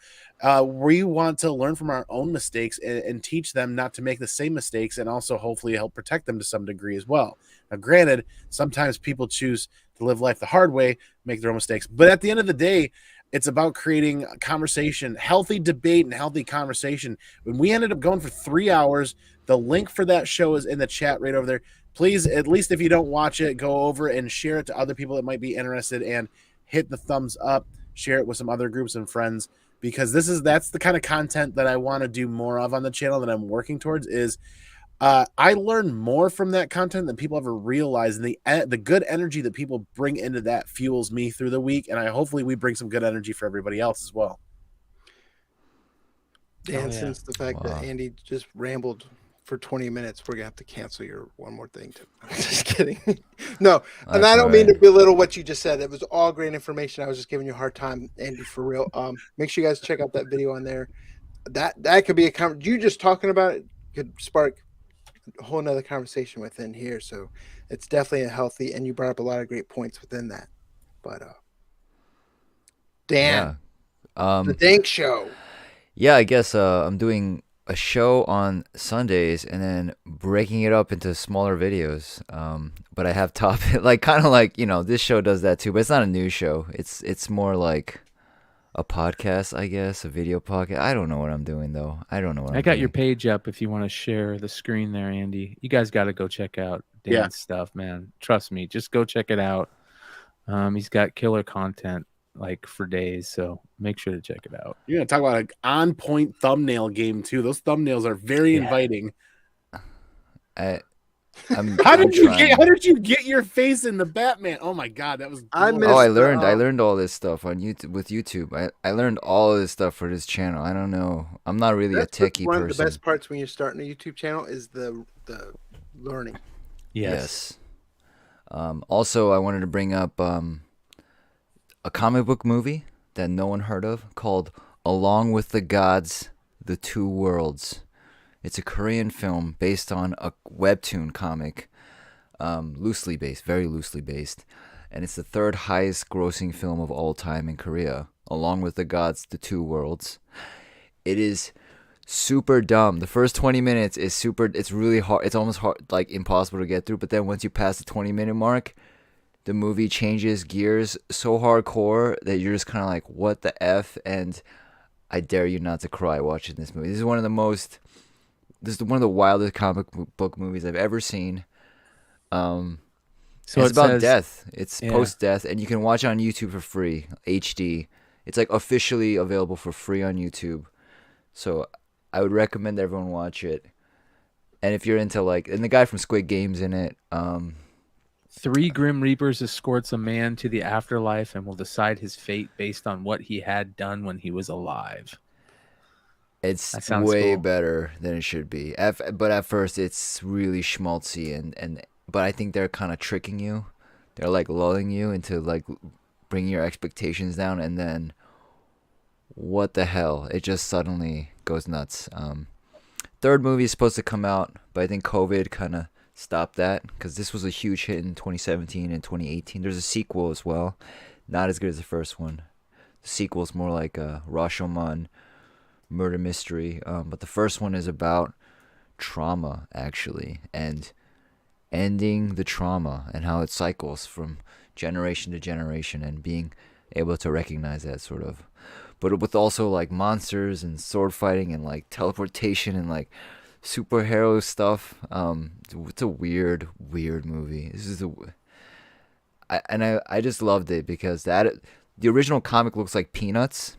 we want to learn from our own mistakes and teach them not to make the same mistakes, and also hopefully help protect them to some degree as well. Now, granted, sometimes people choose to live life the hard way, make their own mistakes, but at the end of the day, it's about creating a conversation, healthy debate and healthy conversation. When we ended up going for 3 hours, the link for that show is in the chat right over there. Please, at least if you don't watch it, go over and share it to other people that might be interested, and hit the thumbs up, share it with some other groups and friends, because that's the kind of content that I want to do more of on the channel, that I'm working towards. Is I learn more from that content than people ever realize, and the good energy that people bring into that fuels me through the week, and hopefully we bring some good energy for everybody else as well. Dan, since the fact that Andy just rambled for 20 minutes, we're gonna have to cancel your one more thing too. I'm just kidding. No, and I don't mean to belittle what you just said. It was all great information. I was just giving you a hard time, Andy, for real. Make sure you guys check out that video on there. That could be you just talking about it could spark a whole nother conversation within here. So it's definitely a healthy, and you brought up a lot of great points within that. But Dan, the Dank Show. Yeah, I guess I'm doing a show on Sundays and then breaking it up into smaller videos. But I have topic kind of like, this show does that too, but it's not a news show. It's more like a podcast, I guess, a video podcast. I don't know what I'm doing though. I got your page up if you want to share the screen there, Andy. You guys got to go check out Dan's stuff, man. Trust me, just go check it out. He's got killer content like for days, so make sure to check it out. You're gonna talk about an on-point thumbnail game too. Those thumbnails are very inviting. How did you get your face in the Batman? Oh my god, that was I learned all this stuff on YouTube with YouTube. I learned all of this stuff for this channel. I don't know. I'm not really a techie person. One of the best parts when you're starting a YouTube channel is the learning. Yes. Also, I wanted to bring up a comic book movie that no one heard of called Along with the Gods, The Two Worlds. It's a Korean film based on a webtoon comic, very loosely based, and it's the third highest grossing film of all time in Korea, Along with the Gods, The Two Worlds. It is super dumb. The first 20 minutes is it's really hard. It's almost hard, like impossible to get through, but then once you pass the 20-minute mark, the movie changes gears so hardcore that you're just kind of like, what the F? And I dare you not to cry watching this movie. This is one of the wildest comic book movies I've ever seen. So it's about death. It's post-death, and you can watch it on YouTube for free, HD. It's like officially available for free on YouTube. So I would recommend everyone watch it. And if you're into and the guy from Squid Game's in it. 3 Grim Reapers escorts a man to the afterlife and will decide his fate based on what he had done when he was alive. It's way better than it should be. But at first, it's really schmaltzy, but I think they're kind of tricking you. They're lulling you into bringing your expectations down, and then what the hell? It just suddenly goes nuts. Third movie is supposed to come out, but I think COVID kind of stopped that because this was a huge hit in 2017 and 2018. There's a sequel as well, not as good as the first one. The sequel is more like a Rashomon murder mystery, but the first one is about trauma actually, and ending the trauma and how it cycles from generation to generation, and being able to recognize that sort of, but with also monsters and sword fighting and teleportation and superhero stuff. It's a weird movie. I just loved it because the original comic looks like Peanuts,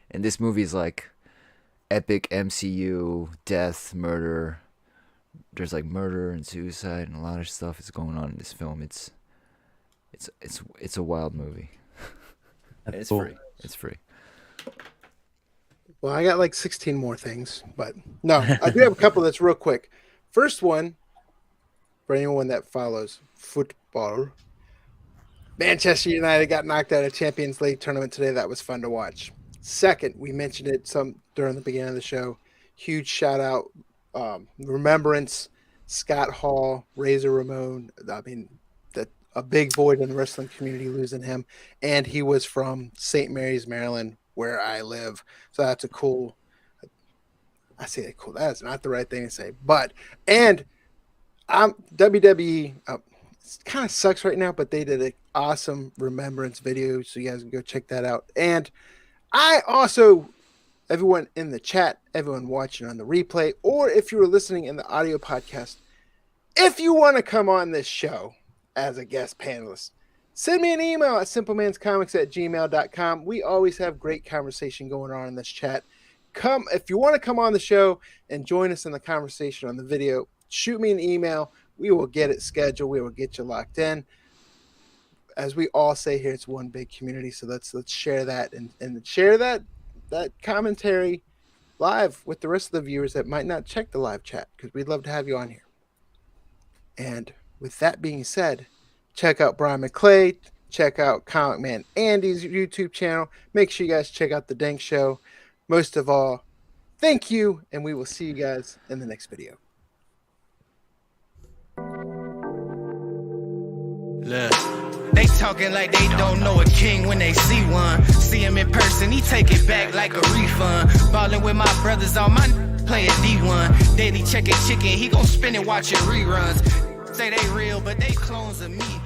and this movie is epic MCU death, murder. There's murder and suicide and a lot of stuff is going on in this film. It's a wild movie. It's free. It's free. Well, I got 16 more things, but no, I do have a couple that's real quick. First one, for anyone that follows football, Manchester United got knocked out of Champions League tournament today. That was fun to watch. Second, we mentioned it some during the beginning of the show. Huge shout out, Remembrance, Scott Hall, Razor Ramon. I mean, that a big void in the wrestling community losing him. And he was from St. Mary's, Maryland, where I live. So that's a cool. I say cool. That's not the right thing to say, but WWE. It kind of sucks right now, but they did an awesome remembrance video, so you guys can go check that out. And I also, everyone in the chat, everyone watching on the replay, or if you were listening in the audio podcast, if you want to come on this show as a guest panelist, send me an email at simplemanscomics@gmail.com. We always have great conversation going on in this chat. If you want to come on the show and join us in the conversation on the video, shoot me an email. We will get it scheduled. We will get you locked in. As we all say here, it's one big community. So let's share that and share that commentary live with the rest of the viewers that might not check the live chat, because we'd love to have you on here. And with that being said, check out Brian Mcclay. Check out Comic Man Andy's YouTube channel. Make sure you guys check out The Dank Show. Most of all, thank you, and we will see you guys in the next video. Look, they talking like they don't know a king when they see one. See him in person, he take it back like a refund. Ballin' with my brothers on my playing D1. Daily checking chicken, he gon' spin it watching reruns. Say they real, but they clones of me.